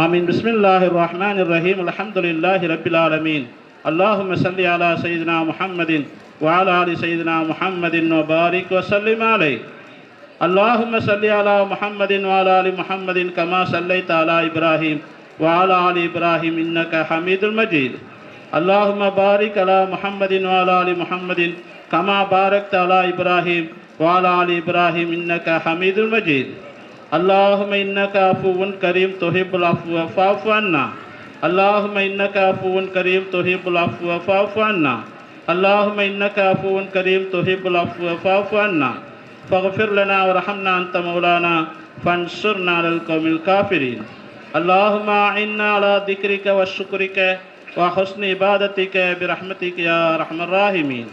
ஆமீன். பிஸ்மில்லாஹிர் ரஹ்மானிர் ரஹீம். அல்ஹம்துலில்லாஹி ரப்பில் ஆலமீன். அல்லாஹும்ம ஸல்லி அலா சய்யிதினா முஹம்மதின் வ அலா ஆலி சய்யிதினா முஹம்மதின் வ பாரிக் வ ஸல்லிம் அலைஹி. அல்லாஹும்ம ஸல்லி அலா முஹம்மதின் வ அலா ஆலி முஹம்மதின் கமா ஸல்லைத அலா இப்ராஹீம் வ அலா ஆலி இப்ராஹீம் இன்னக ஹமீதுல் மஜீத். அல்லாஹும்ம பாரிக் அலா முஹம்மதின் வ அலா ஆலி முஹம்மதின் கமா பாரக்த அலா இப்ராஹீம் வ அலா ஆலி இப்ராஹீம் இன்னக ஹமீதுல் மஜீத். اللهم إنك عفو كريم تحب العفو فاعف عنا. اللهم إنك عفو كريم تحب العفو فاعف عنا. اللهم إنك عفو كريم تحب العفو فاعف عنا. فاغفر لنا وارحمنا أنت مولانا فانصرنا على القوم الكافرين. اللهم أعنا على ذكرك وشكرك وحسن عبادتك برحمتك يا أرحم الراحمين.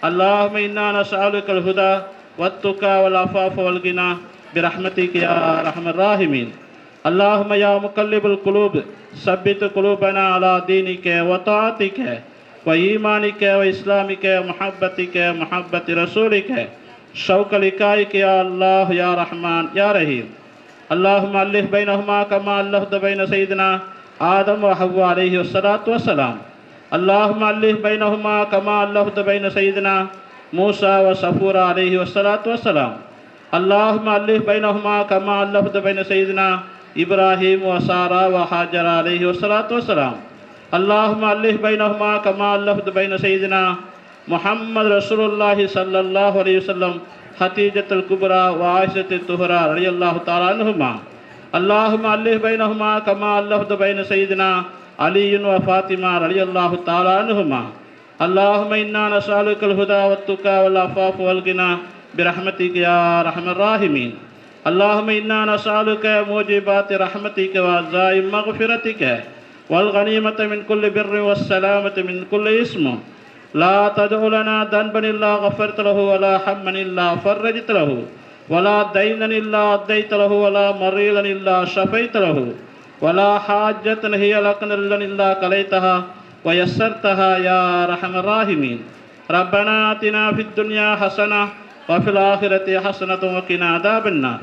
اللهم إنا نسألك الهدى والتقى والعفاف والغنى برحمتك يا أرحم الراحمين. اللهم يا مقلب القلوب ثبت قلوبنا على دينك وطاعتك وإيمانك وإسلامك ومحبتك ومحبة رسولك شوق لقائك يا الله يا رحمن يا رحيم. اللهم ألف بينهما كما ألفت بين سيدنا آدم وحواء عليه الصلاة والسلام. اللهم ألف بينهما كما ألفت بين سيدنا موسى وصفور عليه الصلاة والسلام. اللهم ألف بينهما كما ألفت بين سيدنا إبراهيم وسارة وهاجر عليه الصلاة والسلام. اللهم ألف بينهما كما ألفت بين سيدنا محمد رسول الله صلى الله عليه وسلم خديجة الكبرى وعائشة الطهرى رضي الله تعالى عنهما. اللهم ألف بينهما كما ألفت بين سيدنا علي وفاطمة رضي الله تعالى عنهما. اللهم إنا نسألك الهدى والتقى والعفاف والغنى برحمتك يا أرحم الراحمين. اللهم إنا نسألك موجبات رحمتك وعزائم مغفرتك والغنيمة من كل بر والسلامة من كل اسم. لا تدع لنا ذنبا إلا غفرت له ولا هما إلا فرجت له ولا دينا إلا أديت له ولا مريضا إلا شفيت له ولا حاجة هي لك إلا قضيتها ويسرتها يا أرحم الراحمين. ربنا آتنا في الدنيا حسنة وفي الآخرة حسنة وقنا عذاب النار.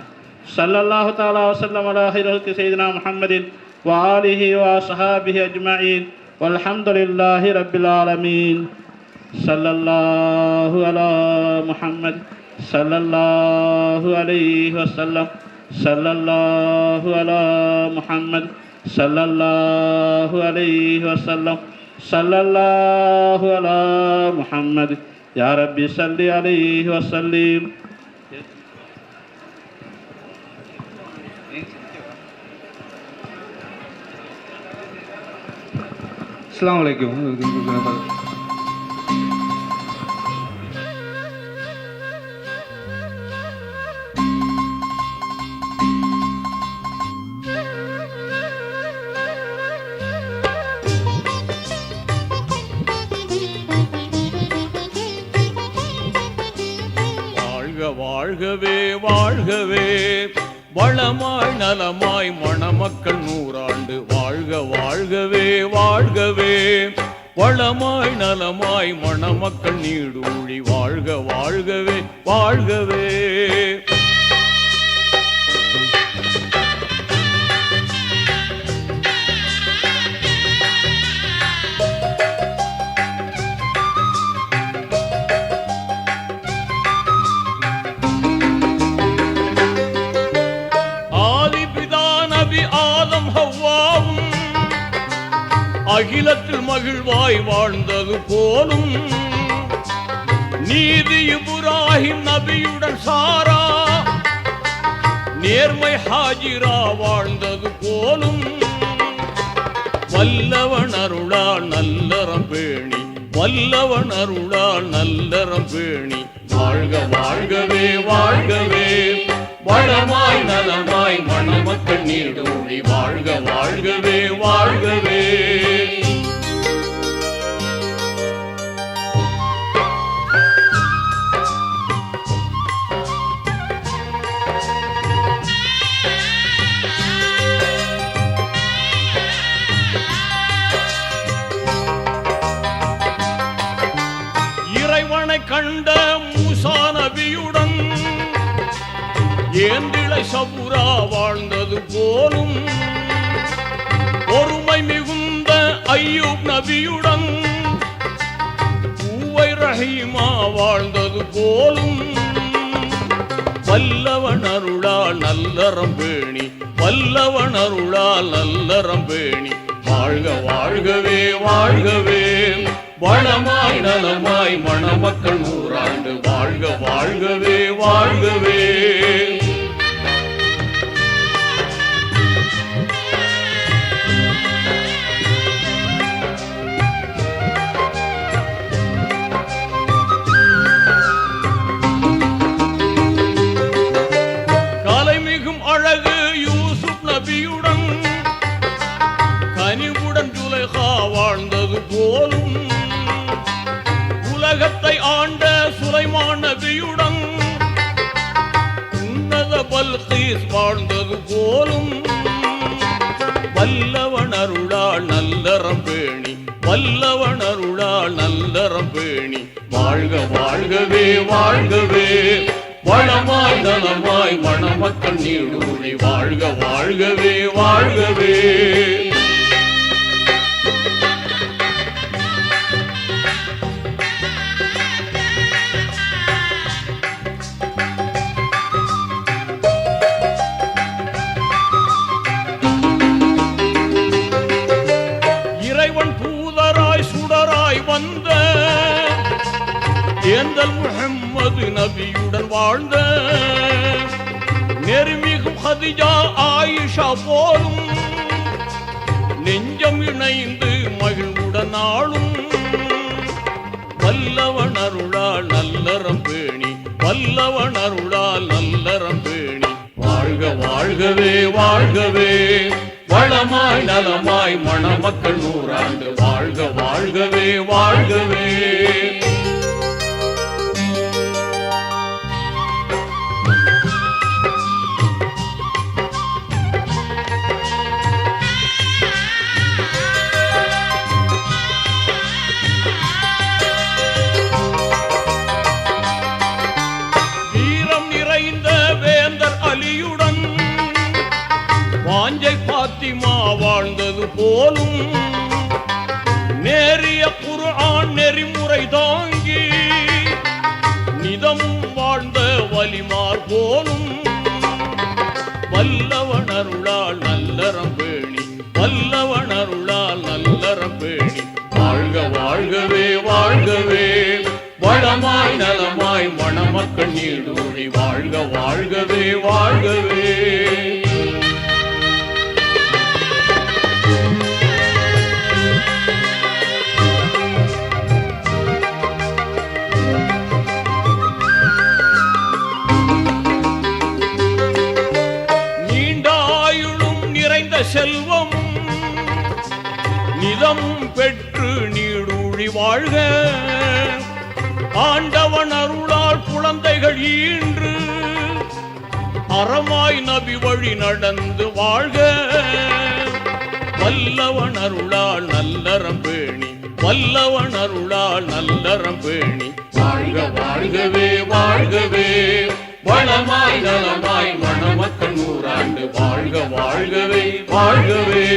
صلى الله تعالى وسلم على خير خلق سيدنا محمد وآله وأصحابه أجمعين والحمد لله رب العالمين. صلى الله على محمد صلى الله عليه وسلم. صلى الله على محمد صلى الله عليه وسلم. صلى الله على محمد يا ربي صل عليه وسلم. அஸ்ஸலாமு அலைக்கும். வாழ்கவே வாழ்கவே வளமாய் நலமாய் மணமக்கள் நூறாண்டு வாழ்க வாழ்கவே வாழ்கவே வளமாய் நலமாய் மணமக்கள் நீடூழி வாழ்க வாழ்கவே வாழ்கவே. அகிலத்தில் மகிழ்வாய் வாழ்ந்தது போலும் நீதி இப்ராஹிம் நபியுடன் சாரா நேர்மை ஹாஜிரா வாழ்ந்தது போலும் வல்லவன் அருளால் நல்லறம் பேணி வல்லவன் அருளால் நல்லறம் பேணி வாழ்க வாழ்கவே வாழ்கவே வளமாய் நலமாய் மணமக்கள் நீடூழி வாழ்க வாழ்கவே வாழ்கவே. இறைவனை கண்ட மூசா நபியுடன் ஏந்திழை சபுரா வாழ்ந்தது போலும் பொறுமை மிகுந்த ஐயூப் நபியுடன் பூவை ரஹீமா வாழ்ந்தது போலும் வல்லவன் அருளால் நல்லறம் பேணி வல்லவன் அருளால் நல்லறம் பேணி வாழ்க வாழ்கவே வாழ்கவே வளமாய் நலமாய் மணமக்கள் நூறாண்டு வாழ்க வாழ்கவே வாழ்கவே. கலைமிகும் அழகு யூசுப் நபியுடன் கனிவுடன் ஜுலைஹா வாழ்ந்தது போலும் உலகத்தை ஆண்ட சுலைமான் நபியுடன் உன்னத பல்கீஸ் வாழ்ந்தது போலும் வல்லவன் அருளால் நல்லறம் பேணி வல்லவன் அருளால் நல்லறம் பேணி வாழ்க வாழ்கவே வாழ்கவே வளமாய் நலமாய் மணமக்கள் நீடூழி வாழ்க வாழ்கவே வாழ்கவே. வந்த ஏந்தல் முஹம்மது நபியுடன் வாழ்ந்த நெருமிகும் ஹதிஜா ஆயிஷா போலும் நெஞ்சம் இணைந்து மகிழ்வுடன் ஆளும் வல்லவன் அருளால் நல்லறம் பேணி வல்லவன் அருளால் நல்லறம் பேணி வாழ்க வாழ்கவே வாழ்கவே வளமாய் நலமாய் மணமக்கள் நூறாண்டு வாழ்க வாழ்கவே வாழ்கவே. வீரம் நிறைந்த வேந்தர் அலியுடன் வாஞ்சை பாத்திமா வாழ்ந்தது போலும் நேரிய குர்ஆன் நெறிமுறை தாங்கி நிதமும் வாழ்ந்த வலிமார் போலும் வல்லவன் அருளால் நல்லறம் பேணி வல்லவன் அருளால் நல்லறம் பேணி வாழ்க வாழ்கவே வாழ்கவே வளமாய் நலமாய் மணமக்கள் நீடூழி வாழ்க வாழ்கவே வாழ்கவே. வாழ்க. ஆண்டவன் அருளால் குழந்தைகள் ஈன்று அறமாய் நபி வழி நடந்து வாழ்க. வல்லவன் அருளால் நல்லறம் பேணி, வல்லவன் அருளால் நல்லறம் பேணி வாழ்க வாழ்கவே வாழ்கவே. வளமாய் நலமாய் மணமக்கள் நூறாண்டு வாழ்க வாழ்கவே வாழ்கவே.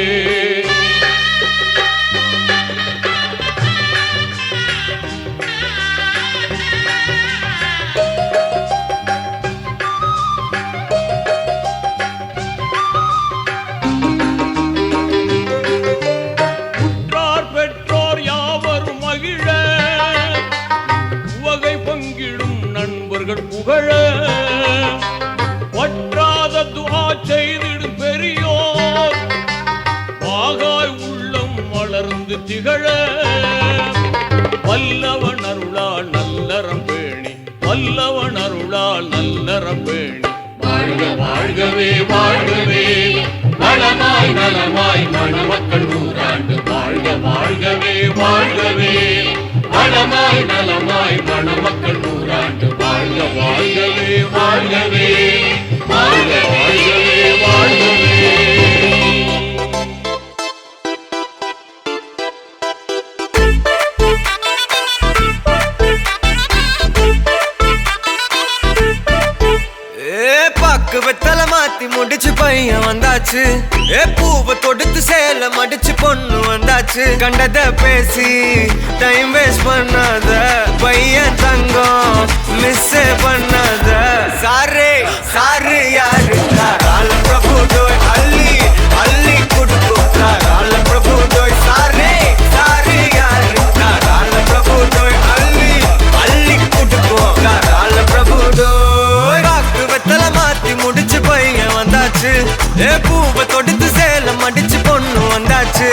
உற்றார் பெற்றோர் யாவரும் மகிழ, உவகை பங்கிடும் நண்பர்கள் புகழ, வற்றாத துஆ செய்திடும் பெரியோர் வாகாய் உள்ளம் வளர்ந்து திகழ. வல்லவன் அருளால் நல்லறம் பேணி, வல்லவன் அருளால் நல்லறம் பேணி வாழ்க வாழ்கவே வாழ்கவே. நலமாய் நலமாய் மணமக்கள் நூறாண்டு வாழ்க வாழ்கவே வாழ்கவே. நலமாய் நலமாய் மணமக்கள் நூறாண்டு வாழ்க வாழ்கவே வாழ்கவே. வாழ்க வாழ்கவே வாழ்கவே. பாக்கு வெத்தல மாத்தி முடிச்சு பையன் வந்தாச்சு. பூவை தொடுத்து சேல மடிச்சு பொண்ணு வந்தாச்சு. கண்டத பேசி டைம் வேஸ்ட் பண்ணாத, பையன் தங்கம் மிஸ் பண்ணாத. சாரு சாரு யாரு கால பிரபு டோய் அள்ளி அள்ளி குடுக்கும் கால பிரபு டோய். சாரு சாரு யாரு கால பிரபு டோய் அள்ளி அள்ளி குடுக்கும் கால பிரபு டோய். வெத்தல மாத்தி முடிச்சு பையன் வந்தாச்சு. பூவை தொடுத்து சேல மடிச்சு பொண்ணு வந்தாச்சு.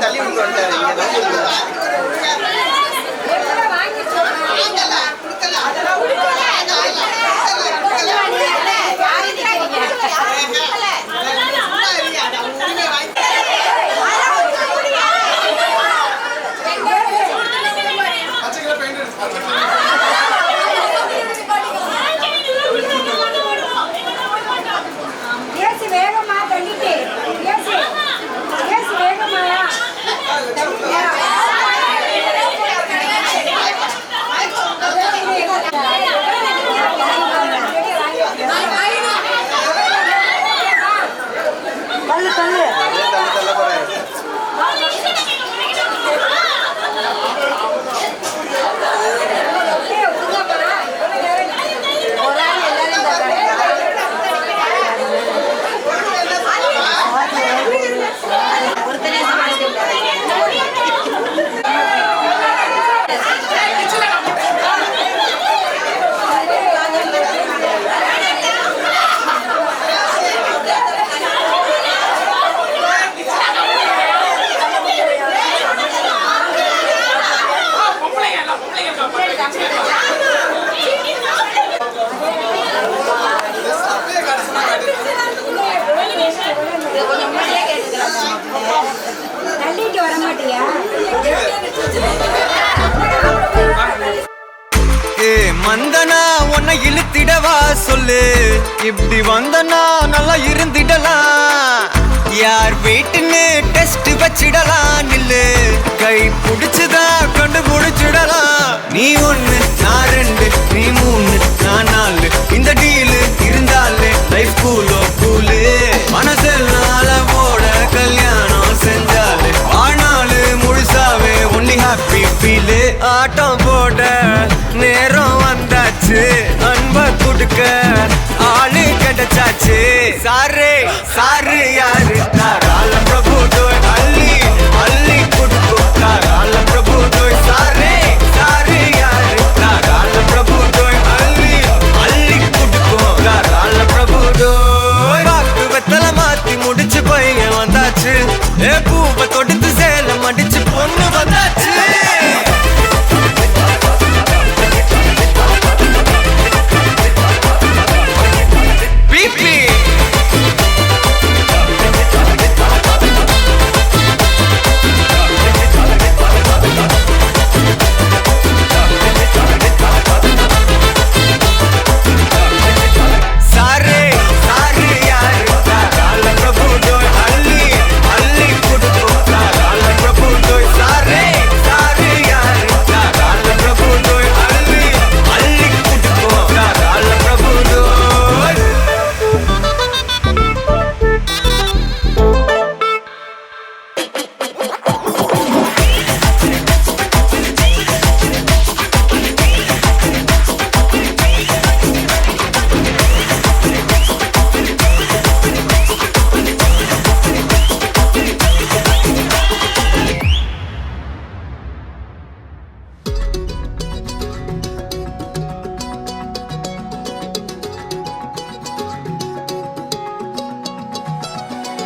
தள்ளி விட்டு வந்துட்டாரு. சொல்லு இப்படி வந்தனா நல்லா இருந்திடலாம் யார் வீட்டுன்னு டெஸ்ட் வச்சிடலாம் நில்லு கை பிடிச்சுதா கண்டு முடிச்சிடலாம் நீ ஒண்ணு நான் ரெண்டு நீ மூணு நான் நாலு இந்த டீலு இருந்தாலே லைஃப் கூலோ கூலு மனசெல்லாம் அளவோட கல்யாணம் செஞ்சாலே ஆனாலு முழுசாவே ஒன்லி ஹாப்பி ஃபீலு ஆட்டம் போட நேரம் வந்தாச்சு அன்ப கொடுக்க ஆளு கிடைச்சாச்சு சாரு சாரு யாரு தாராள பிரபு டோய் அள்ளி அள்ளி கொடுக்கும் தாராள பிரபு டோய் சாரு சாரு யாரு தாராள பிரபு டோய் அள்ளி அள்ளி கொடுக்கும் தாராள பிரபு டோய் வாக்கு வெத்தல மாத்தி முடிச்சு பையன் வந்தாச்சு ஏ பூவை தொடுத்து சேலம் அடிச்சு பொண்ணு வந்தாச்சு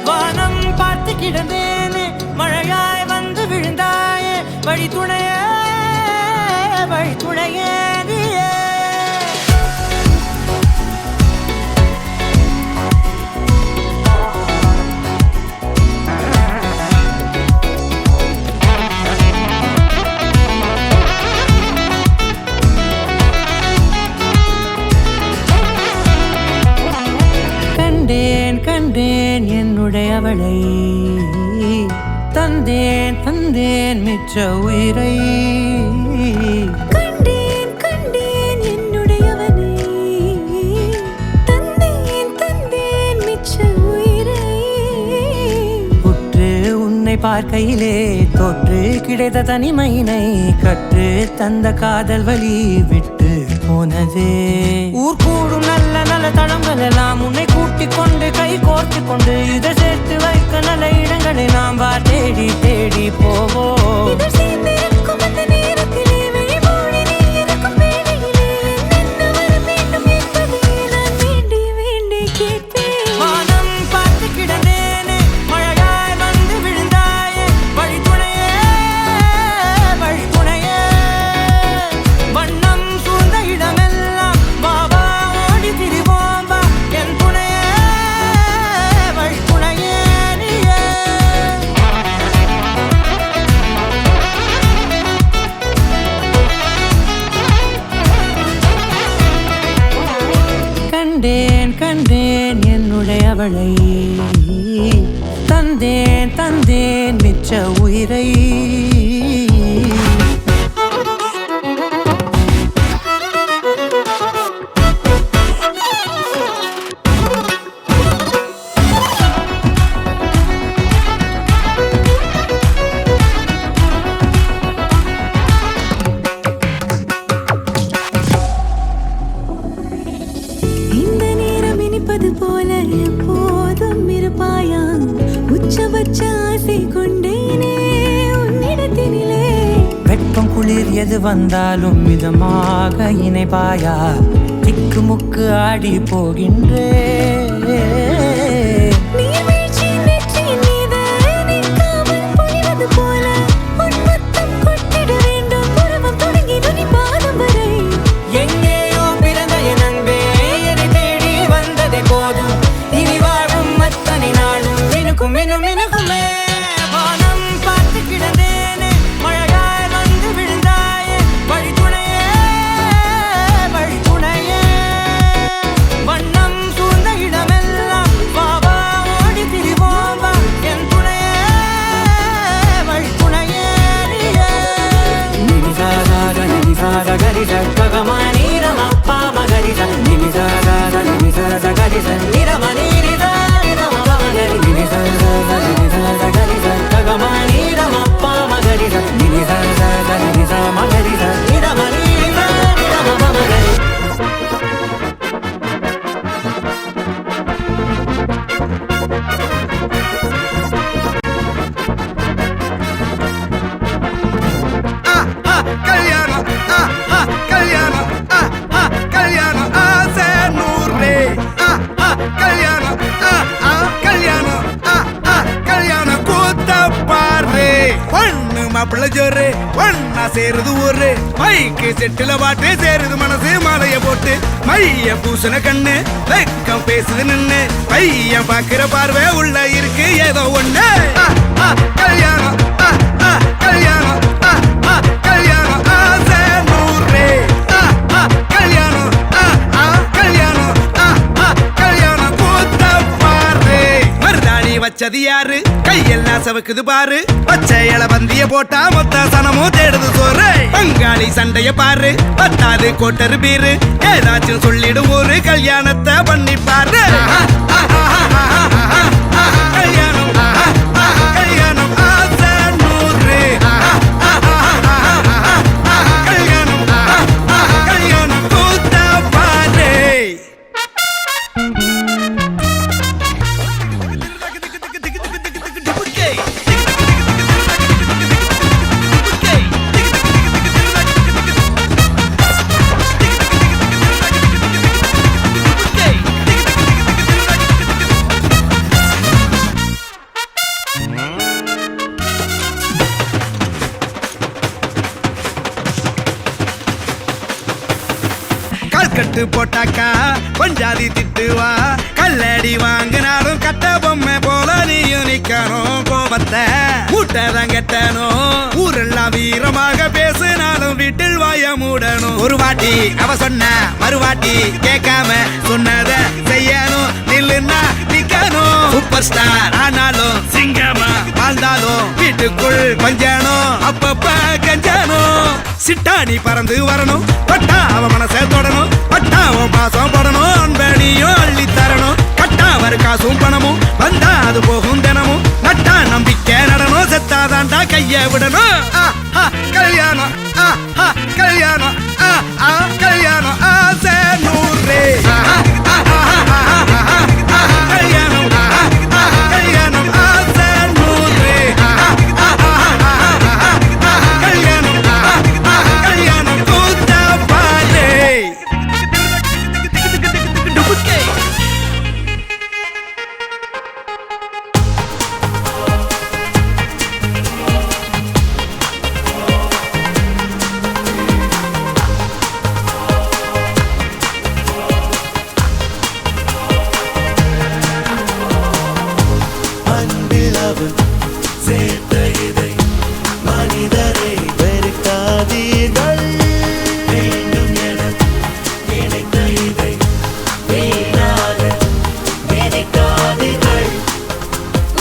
வானம் பார்த்து கிடந்தேனே மழையாய் வந்து விழுந்தாயே வழி துணையே நீயே கண்டேன் கண்டேன் என்னுடையவளை தந்தேன் தந்தேன் மிச்ச உயிரை கண்டேன் கண்டேன் என்னுடையவனை தந்தேன் தந்தேன் மிச்ச உயிரை உற்று உன்னை பார்க்கையிலே தொற்று கிடைத்த தனிமையினை கற்று தந்த காதல் வழி விட்டு போனதே ஊர் கூடும் நல்ல நல்ல தளங்கள் எல்லாம் உன்னை கூட்டிக் கொண்டு கை கோர்த்து கொண்டு இதை சேர்த்து வைக்க நல்ல இடங்களை நாம் வா தேடி தேடி போவோம் இதழ் சேர்ந்திருக்கும் அந்த நேரத்திலே விழிமூடி நீ இருக்கும் வேளையிலே என்ன வர வேண்டும் என்பதை நான் வேண்டி வேண்டி கேட்பேன் வானம் பார்த்து கிடந்தேனே மழையாய் வந்து விழுந்தாயே வழி துணையே வண்ணம் சூழ்ந்த இடமெல்லாம் பாபா ஓடி திரிவோம் வா என் துணையே வழி துணையே நீயே கண்டேன் கண்டேன் என்னுடையவளை தந்தேன் தந்தேன் மிச்ச உயிரை இந்த நேரம் இனிப்பது போல எப்போதும் இருப்பாயா உச்சபட்ச ஆசை கொண்டேனே உன்னிடத்தினிலே வெப்பம் குளிர் எது வந்தாலும் மிதமாக இணைப்பாயா திக்கு முக்கு ஆடி போகின்றே நீர்வீழ்ச்சி நெற்றியின் மீது நிற்காமல் பொழிவது போல உன் முத்தம் கொட்டிட வேண்டும் உருவம் தொடங்கி நுனி பாதம் வரை எங்கேயோ பிறந்த என் அன்பே என்னை தேடி வந்ததே போதும் இனி வாழும் அத்தனை நாளும் மினுக்கும் மினும் மினுக்குமே வானம் பார்த்து கிடந்தேனே மழையாய் வந்து விழுந்தாயே வழி துணையே மாப்பிள்ள ஜோரு ஒன்னா சேருது ஊரு மைக்கு செட்டுல பாட்டு சேருது மனசு மாலைய போட்டு மைய பூசன கண்ணு வெக்கம் பேசுது நின்னு பையன் பாக்குற பார்வை உள்ள இருக்கு ஏதோ ஒண்ணு கல்யாணம் கல்யாணம் கல்யாணம் ஆசை நூறு கல்யாணம் கல்யாணம் கல்யாணம் கூத்த பாரு மருதாணி வச்சது யாரு கையெல்லாம் சவக்குது பாரு பச்சை இல பந்திய போட்டா மொத்த சனமும் தேடுது சோறு பங்காளி சண்டைய பாரு பத்தாது கோட்டரு பீரு ஏதாச்சும் சொல்லிடும் ஒரு கல்யாணத்தை பண்ணி பாரு கல்யாணம் கல்யாணம் ஆசை நூறு கல்யாணம் கல்யாணம் கூத்த பாரு கட்டு போட்டாக்கா பஞ்சாதி திட்டுவா கல்லடி வாங்கினாலும் கட்ட பொம்மை போல நீயும் நிக்கணும் கோபத்தை மூட்டதான் கட்டணும் ஊரெல்லாம் வீரமாக பேசினாலும் வீட்டில் வாய மூடணும் ஒரு வாட்டி அவ சொன்ன மறுவாட்டி கேட்காம சொன்னத செய்யணும் நில்லுன்னா நிக்கணும் சூப்பர் ஸ்டார் ஆனாலும் சிங்கமா வாழ்ந்தாலும் வீட்டுக்குள் பஞ்சணும் அப்பப்ப கஞ்சணும் சிட்டாணி பறந்து வரணும் பட்டா அவ மனசை தொடணும் பட்டா அவன் பாசம் போடணும் அன்பனியும் அள்ளி தரணும் கட்டா வரு காசும் பணமும் வந்தா அது போகும் தினமும் நட்டா நம்பிக்கை நடணும் செத்தாதான்டா கைய விடணும் கல்யாணம் கல்யாணம் கல்யாணம் ஆசை நூறு கல்யாணம் கல்யாணம் ஆசை நூறு கல்யாணம் கல்யாணம் கூத்த பாரு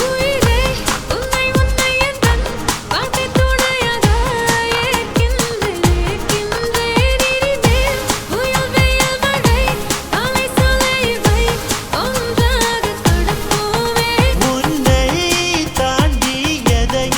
உயிரே உன்னை உன்னை என்றன் பாட்டு துணையாக ஏற்கின்றேன் இனிமேல் புயல் வெயில் மழை காலை சோலை இவை ஒன்றாக கடப்போமே உன்னை தாண்டி எதையும்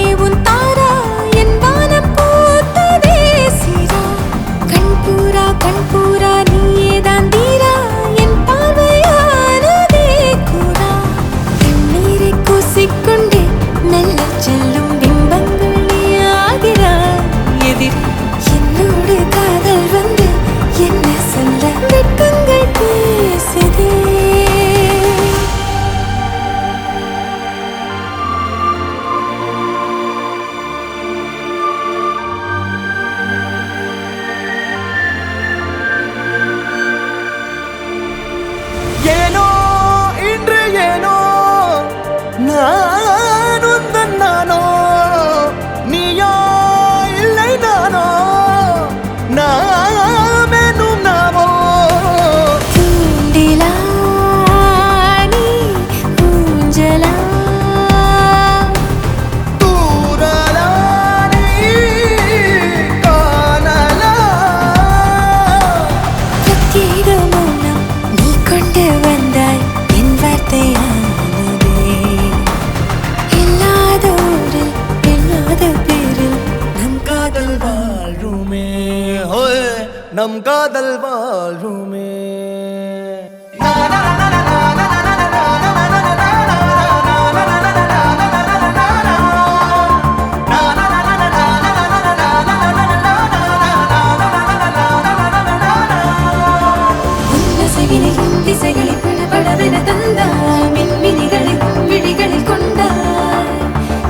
நம் காதல் வாழ்வுமே. திசைகளை படபடவென தந்தாய், மின்மினிகளை விழிகளில் கொண்டாய்,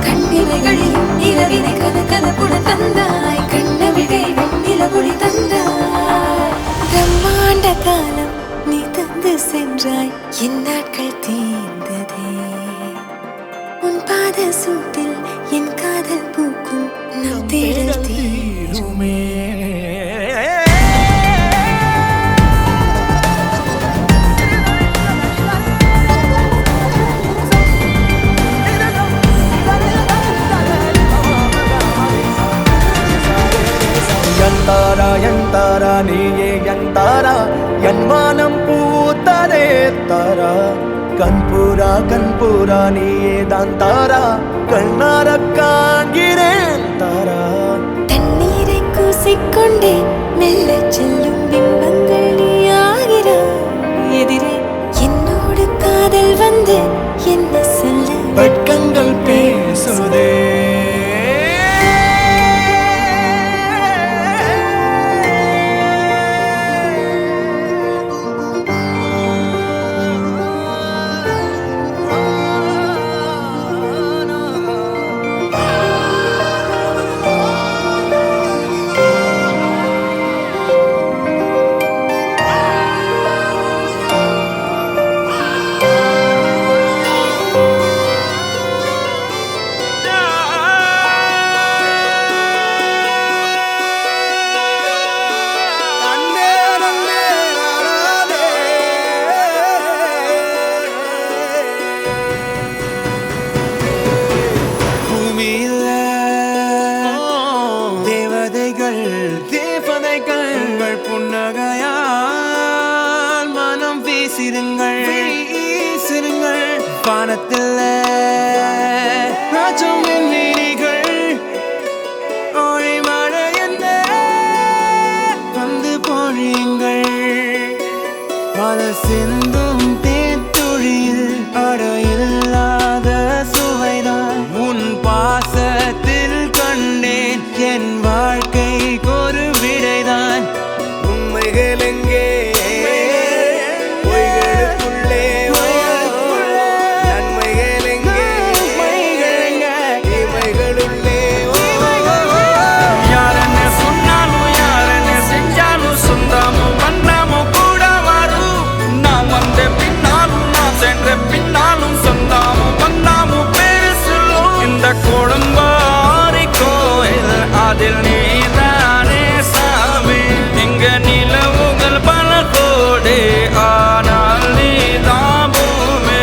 கண்ணிமைகளில் இரவினை கதகதப்புட தந்தாய், கண்ணவிழை வெண்ணில ஒளி தந்தாய். பிரம்மாண்ட காலம் நீ தந்து சென்றாய், என் நாட்கள் தீர்ந்ததே. உன் பாத சூட்டில் என் காதல் பூக்கும், நம் தேடல் தீருமே. எந்தாரா எந்தாரா நீயே எந்தாரா, என் வானம் பூத்ததே தாரா. கண்பூரா நீயே தான் தாரா, கண்ணார காண்கிறேன் தாரா. தண்ணீரை கூசிக்கொண்டே மெல்ல செல்லும் பிம்பங்கள் நீயாகிறாய். எதிரே என்னோடு காதல் வந்து என்ன சொல்ல வெட்கங்கள் பேசுதே. தேவதைகள் புன்னகையால் மனம் வீசிருங்கள், வானத்தில் ராஜம் வீணிகள் ஒளி மழை என்ன வந்து பொழியுங்கள். பல சிந்தும் தேத்துழியில் அடையில்லாத சுவைதான் உன் பாசத்தில் கண்டேன். என் வாழ்க்கைக்கு ஒரு விடைதான். உண்மைகள் எங்கே பொய்களுக்குள்ளே, நன்மைகள் எங்கே இமைகளுள்ளே. யாரென்ன சொன்னாலும் யாரென்ன செஞ்சாலும் சொந்தமும் வண்ணமும் கூட வரும். நான் வந்த பின்னாலும் நான் சென்ற பின்னாலும் சொந்தமும் வண்ணமும் பேரு சொல்லும். இந்த கொடும்பாரி கோயில் அதில் நீதானே சாமி. இங்க நிலவுகள் பல கோடி ஆனால் நீதான் பூமி.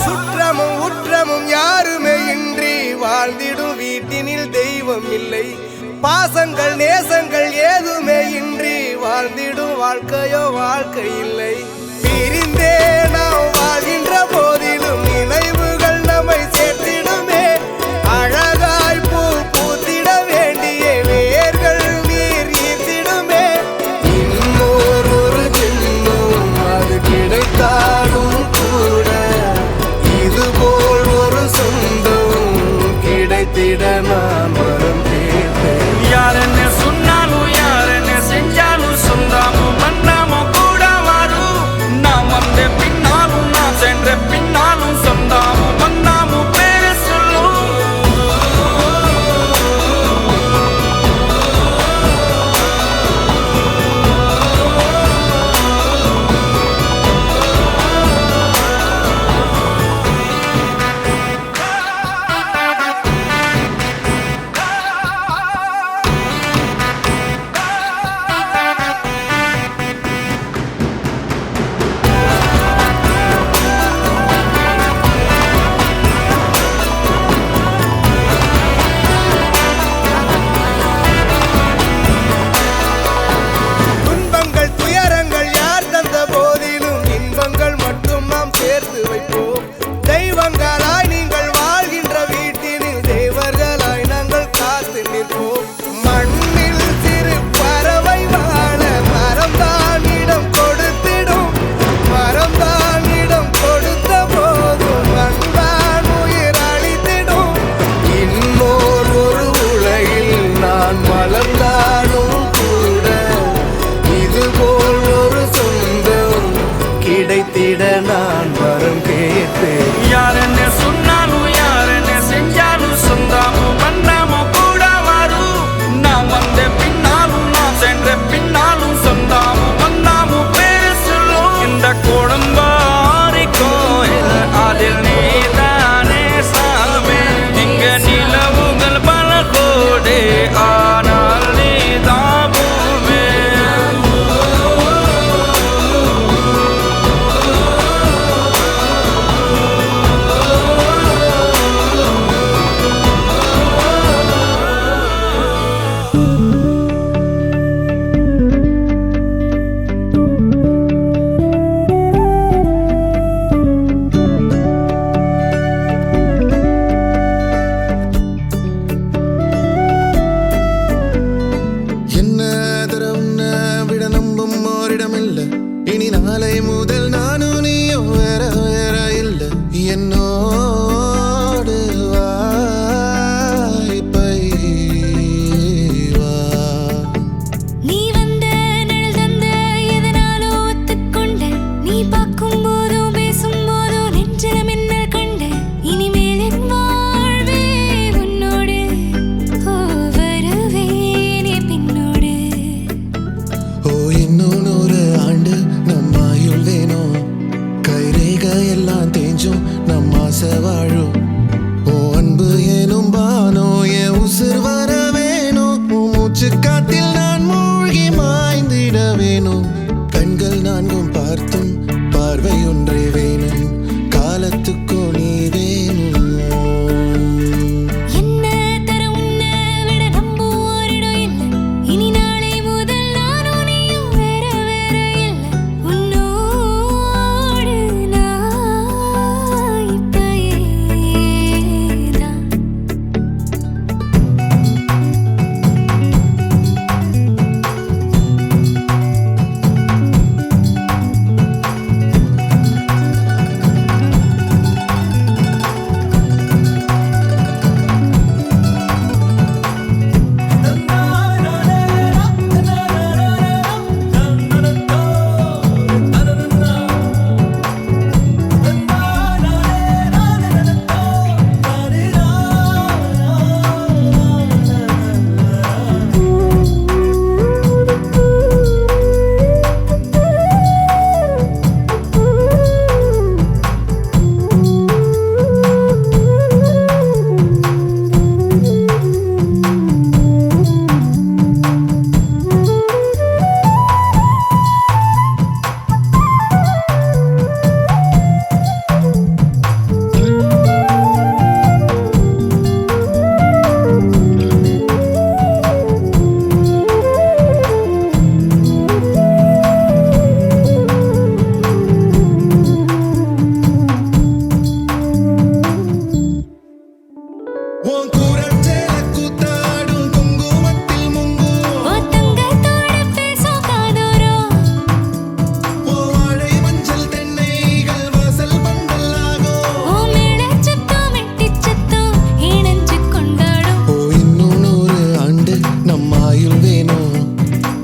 சுற்றமும் உற்றமும் யாருமே இன்றி வாழ்ந்திடும் வீட்டினில் தெய்வம் இல்லை. பாசங்கள் நேசங்கள் ஏதுமே இன்றி வாழ்ந்திடும் வாழ்க்கையோ வாழ்க்கை இல்லை. பிரிந்தே நாம் வாழ்கின்ற போதிலும் நினைவுகள் நம்மை சேர்த்திடுமே. அழகாய் பூ பூத்திட வேண்டிய வேர்கள் நீர் ஈர்த்திடுமே. இன்னொரு ஜென்மம் அது கிடைத்தாலும் கூட இதுபோல் ஒரு சொந்தம் கிடைத்திட நான் வரம் தேர்ந்தேன். யாரென்ன சொன்னாலும் யாரென்ன செஞ்சாலும் சொந்தமும் மன்னமும் கூட வரும். நாம் வந்த கிடைத்திட நான் வரம் கேட்பேன். யார் என்ன சொன்னாலும் யார் என்ன செஞ்சாலும் சொந்தாமும் வந்தாமும் கூட வரும். நான் வந்த பின்னாலும் நான் சென்ற பின்னாலும் சொந்தாமும் வந்தாமும் பேரு சொல்லும். இந்த கோடம்பாரி கோயில் அதில் நீதானே சாமி. இங்க நிலவுகள் பல கோடி ஆனால் நீதான் பூமி. என்ன தர உன்னை விட நம்பும் ஓரிடமில்லை. இனி நாளை முதல் நானும் நீயும் வேற வேற இல்லை. என்னோடு வாய்ப்பை வா. நீ வந்த நிழல் தந்த எதனாலோ ஒத்துக்கொண்ட. நீ பார்க்கும் போதும் பேசும் போதும் நெஞ்சில மின்னல் கண்ட. இனிமேல் என் வாழ்வே உன்னோடு. ஓ வருவேனே பின்னோடு. ஓ இன்னும் 100 ஆண்டு நம்ம ஆயுள் வேணும். கைரேக எல்லாம் தேஞ்சும் நம்ம ஆசை வாழும். ஓ அன்பு ஏனும் பானோ என் உசுர் வர வேணும். உன் மூச்சு காத்தில் நான் மூழ்கி மாய்ந்திட வேணும். கண்கள் நான்கும் பார்த்தும் பார்வை ஒன்றே வேணும். காலத்துக்கும் நீ வேணும். என்ன தர உன்னை விட நம்பும் ஓரிடம் இல்லை. இனி நாளை முதல் நானும் நீயும் வேற வேற இல்லை. உன்னோடு நான் இப்பயேதான். உன் குரச்சேல கூத்தாடும் குங்குமத்தில் முங்கும். ஓ தங்கத்தோட பேசும் காதோரம். உன் வாழை மஞ்சள் தென்னைகள் வாசல் பந்தலாகும். ஓ மேளச் சத்தம் மெட்டிச் சத்தம் இணைஞ்சு கொண்டாடும். ஓ இன்னும் 100 ஆண்டு நம்ம ஆயுள் வேணும்.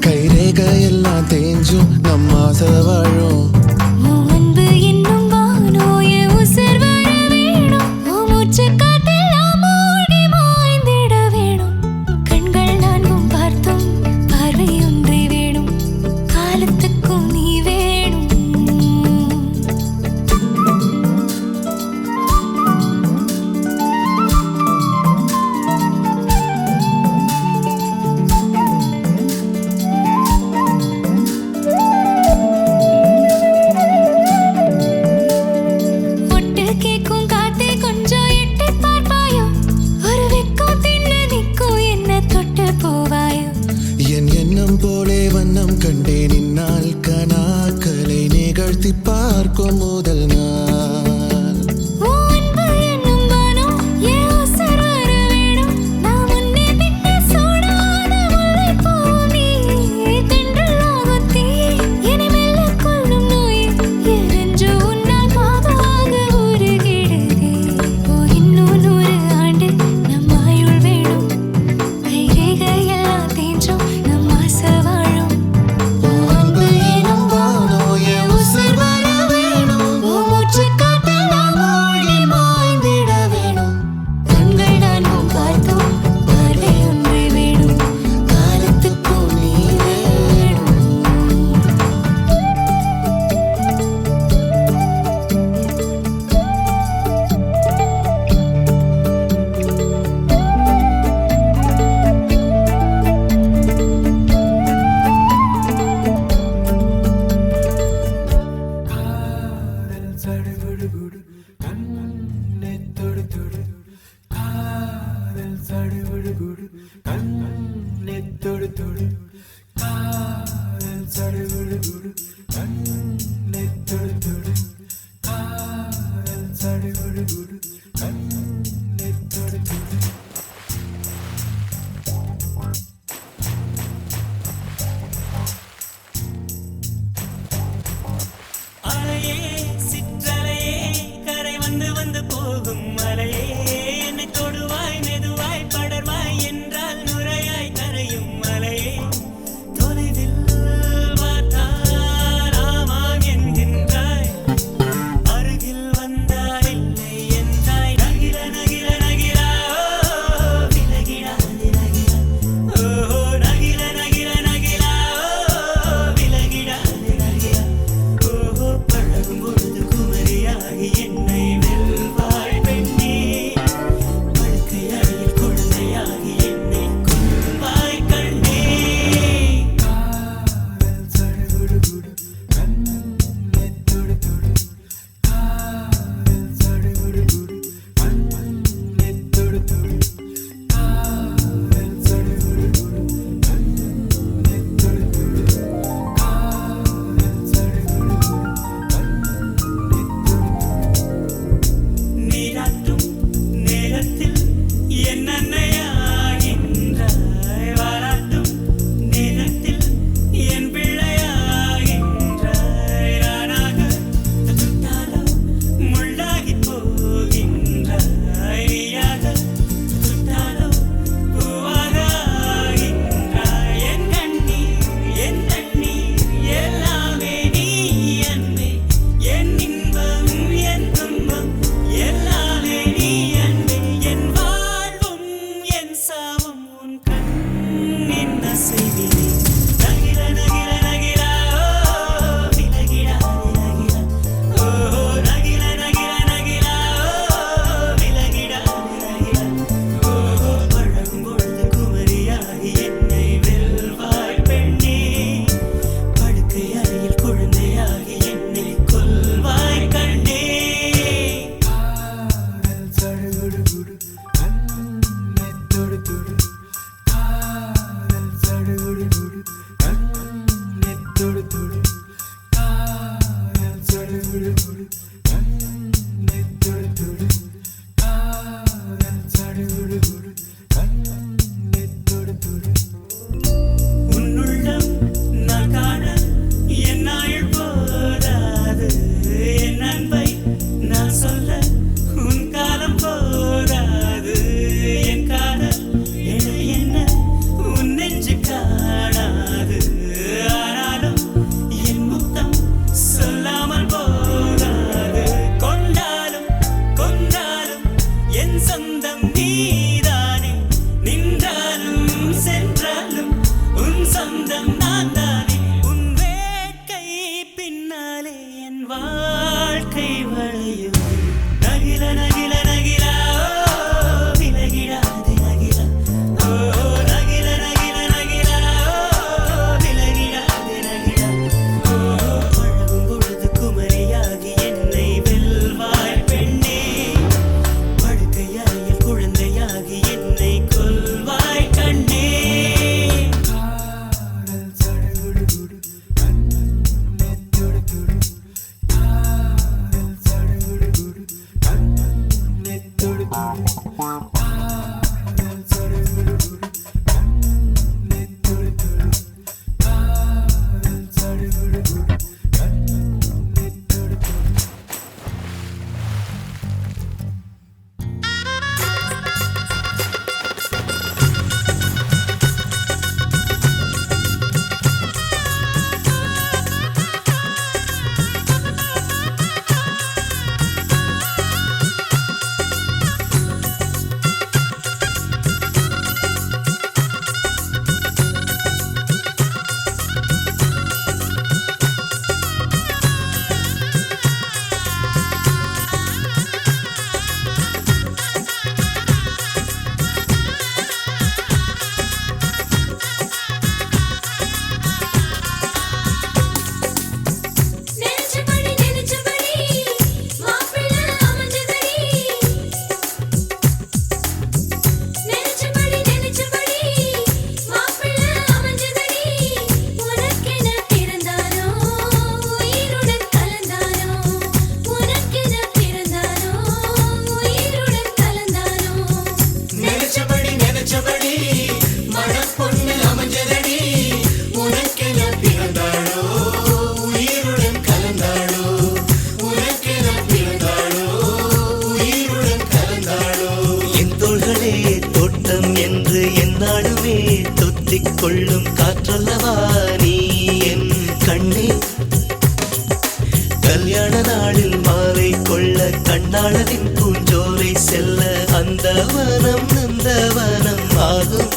கைரேக எல்லாம் தேஞ்சும் நம்ம ஆசை வாழும். ஓ அன்பு என்னும் வானோ என் உசுர் வர வேணும். ஓ மூச்சு காத்தெல்லாம் மூழ்கி மாய்ந்திட வேணும். கண்கள் நான்கும் பார்த்தும் பார்வை ஒன்றே வேணும். காலத்துக்கும் நீ வேணும். ஒட்டு கேக்கும் காத்தே கொஞ்சம் எட்டி பார்ப்பாயோ. ஒரு வெக்கம் தின்ன நிற்கும் என்ன தொட்டு போவாயோ. என் எண்ணம் போலே வண்ணம் கண்டேன். இந்நாள் கனாக்களை நிகழ்த்தி பார்க்கும் முதல் நாள். ஓ அன்பு என்னும் வானம் என் உசுர் வர வேணும். நான் முன்னே பின்னே சூடான முல்லைப்பூ நீ. தென்றல் ஆகும் தீ என்னை மெல்ல கொல்லும் நோய். என் நெஞ்சு உன்னால் பாதாக உருகிடுதே. ஓ இன்னும் 100 ஆண்டு நம்ம ஆயுள் வேணும். கைரேகை எல்லாம் தேஞ்சும் நம்ம ஆசை வாழும். உன் அன்பு எனும் வானோ என் உசுர் வர அலையே சிற்றலையே கரை வந்து வந்து போகும் மலையே என்னை தொடுவாய் மெதுவாய் படர்வாய் என்றால் நுரையாய் கரையும் மலையே தொலைவில் பார்த்தால் ஆமாம் என்கின்றாய் அருகில் வந்தால் இல்லை என்றாய் நகிர நகிர நகிரா விலகிடாது நகிரா ஓ நகிர நகிர நகிரா விலகிடாது நகிரா ஓ பழகும் பொழுது குமரியாகி என்னை வெல்வாய் பெண்ணே படுக்கை அறையில் குழந்தையாகி என்னை கொள்வாய் கண்ணே நீராட்டும் நேரத்தில் என் அன்னையாகின்றாய் வாராட்டும் நேரத்தில் என் பிள்ளையாகின்றாய் நானாக சுட்டாலோ முள்ளாகி போகின்றாய் நீயாக சுட்டாலோ பூவாக ஆகின்றாய் என் கண்ணீர் என் தண்ணீர் எல்லாமே நீ அன்பே என் இன்பம் என் துன்பம் எல்லாமே நீ அன்பே என் வாழ்வும் என் சாவும் உன் கண்ணின் அசைவிலே நகிர நகிர நகிரா விலகிடாது நகிரா ஓ நகிர நகிர நகிரா விலகிடாது நகிரா ஓ பழகும் பொழுது குமரியாகி என்னை வெல்வாய் பெண்ணே படுக்கை அறையில் குழந்தையாகி என்னை கொல்வாய் கண்ணே உன்னுள்ளம் நான் காண என் நாள் போதாது என் அன்பை நான் சொல்ல உன் காலம் போதாது என் காதல் என என்ன உன் நெஞ்சு காணாது ஆனாலும் என் முத்தம் சொல்லாமல் போகாது கொண்டாலும் கொண்டாலும் என் சொந்தம் நீதானே நின்றாலும் சென்றாலும் உன் சொந்தம் நான் தானே உன் வேட்கை பின்னாலே என் வாழ்க்கை வளையும் நகில நகில நகிலா விலகிடாது நகிலா ஓ நகில நகில நகிலா விலகிடாது நகிலா ஓ பழகும் பொழுது குமரியாகி என்னை வெல்வாய் பெண்ணே படுக்கை அறையில் குழந்தையாகி என்னை கொல்வாய் கண்ணே தொடு கொள்ளும் காற்றல்லவா நீ என் கண்ணே. கல்யாண நாளில் மாலை கொள்ள கண்ணாளரின் பூஞ்சோலை செல்ல அந்த வனம் நந்தவனம் ஆகும்.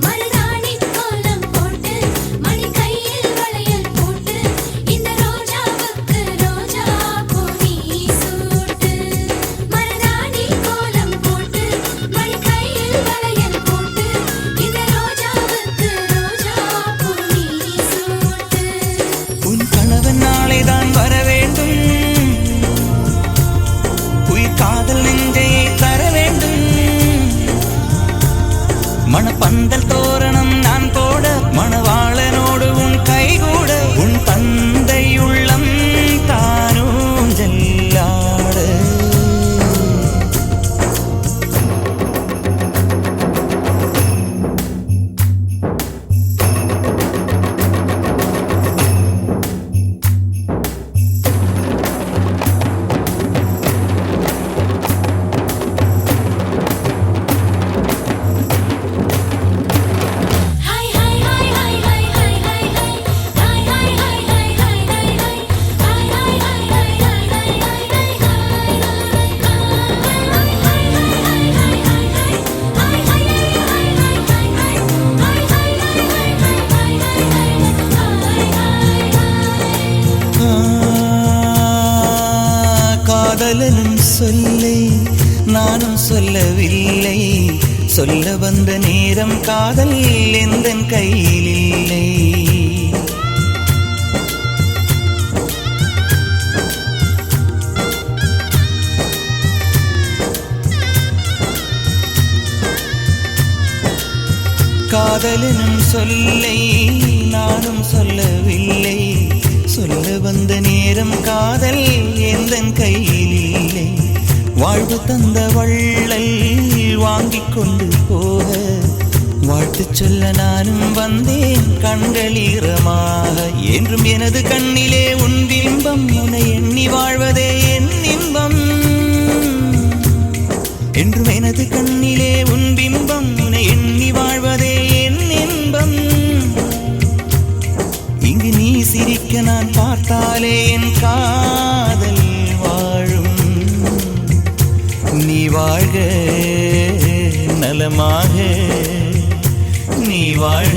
மருதாணி கோலம் போட்டு மணி கையில் வளையல் போட்டு இந்த ரோஜாவுக்கு ரோஜா பூ நீ சூட்டு. மருதாணி கோலம் போட்டு மணி கையில் வளையல் போட்டு இந்த ரோஜாவுக்கு ரோஜா பூ நீ சூட்டு. உன் கணவன் நாளைதான் வர வேண்டும், உயிர் காதல் நெஞ்சையை தர வேண்டும். மணப்பந்தல் தோரணம் நான் போட மணவாளனோடு உன் கைகூட உன் தந்தை உள்ளம் தானும் ஜல்லாட. Hi hi hi hi hi hi hi hi hi hi hi hi hi hi hi hi hi hi hi காதலனும் சொல்லை நானும் சொல்லவில்லை, சொல்ல வந்த நேரம் காதல் எந்தன் கையில் இல்லை. காதலனும் சொல்லை நானும் சொல்லவில்லை, சொல்ல வந்த நேரம் காதல் எந்தன் கையில் இல்லை. வாழ்வு தந்த வள்ளல் வாங்கிக் கொண்டு போக வாழ்த்து சொல்ல நானும் வந்தேன் கண்களீரமாக. என்றும் எனது கண்ணிலே உன் பிம்பம், உன்னை எண்ணி வாழ்வதே என் இன்பம். என்றும் எனது கண்ணிலே உன் பிம்பம், உன்னை எண்ணி வாழ்வதே என் இன்பம். இங்கு நீ சிரிக்க நான் பார்த்தாலே என் காதல் வாழும். நீ வாழ்க நலமாக, நீ வாழ்க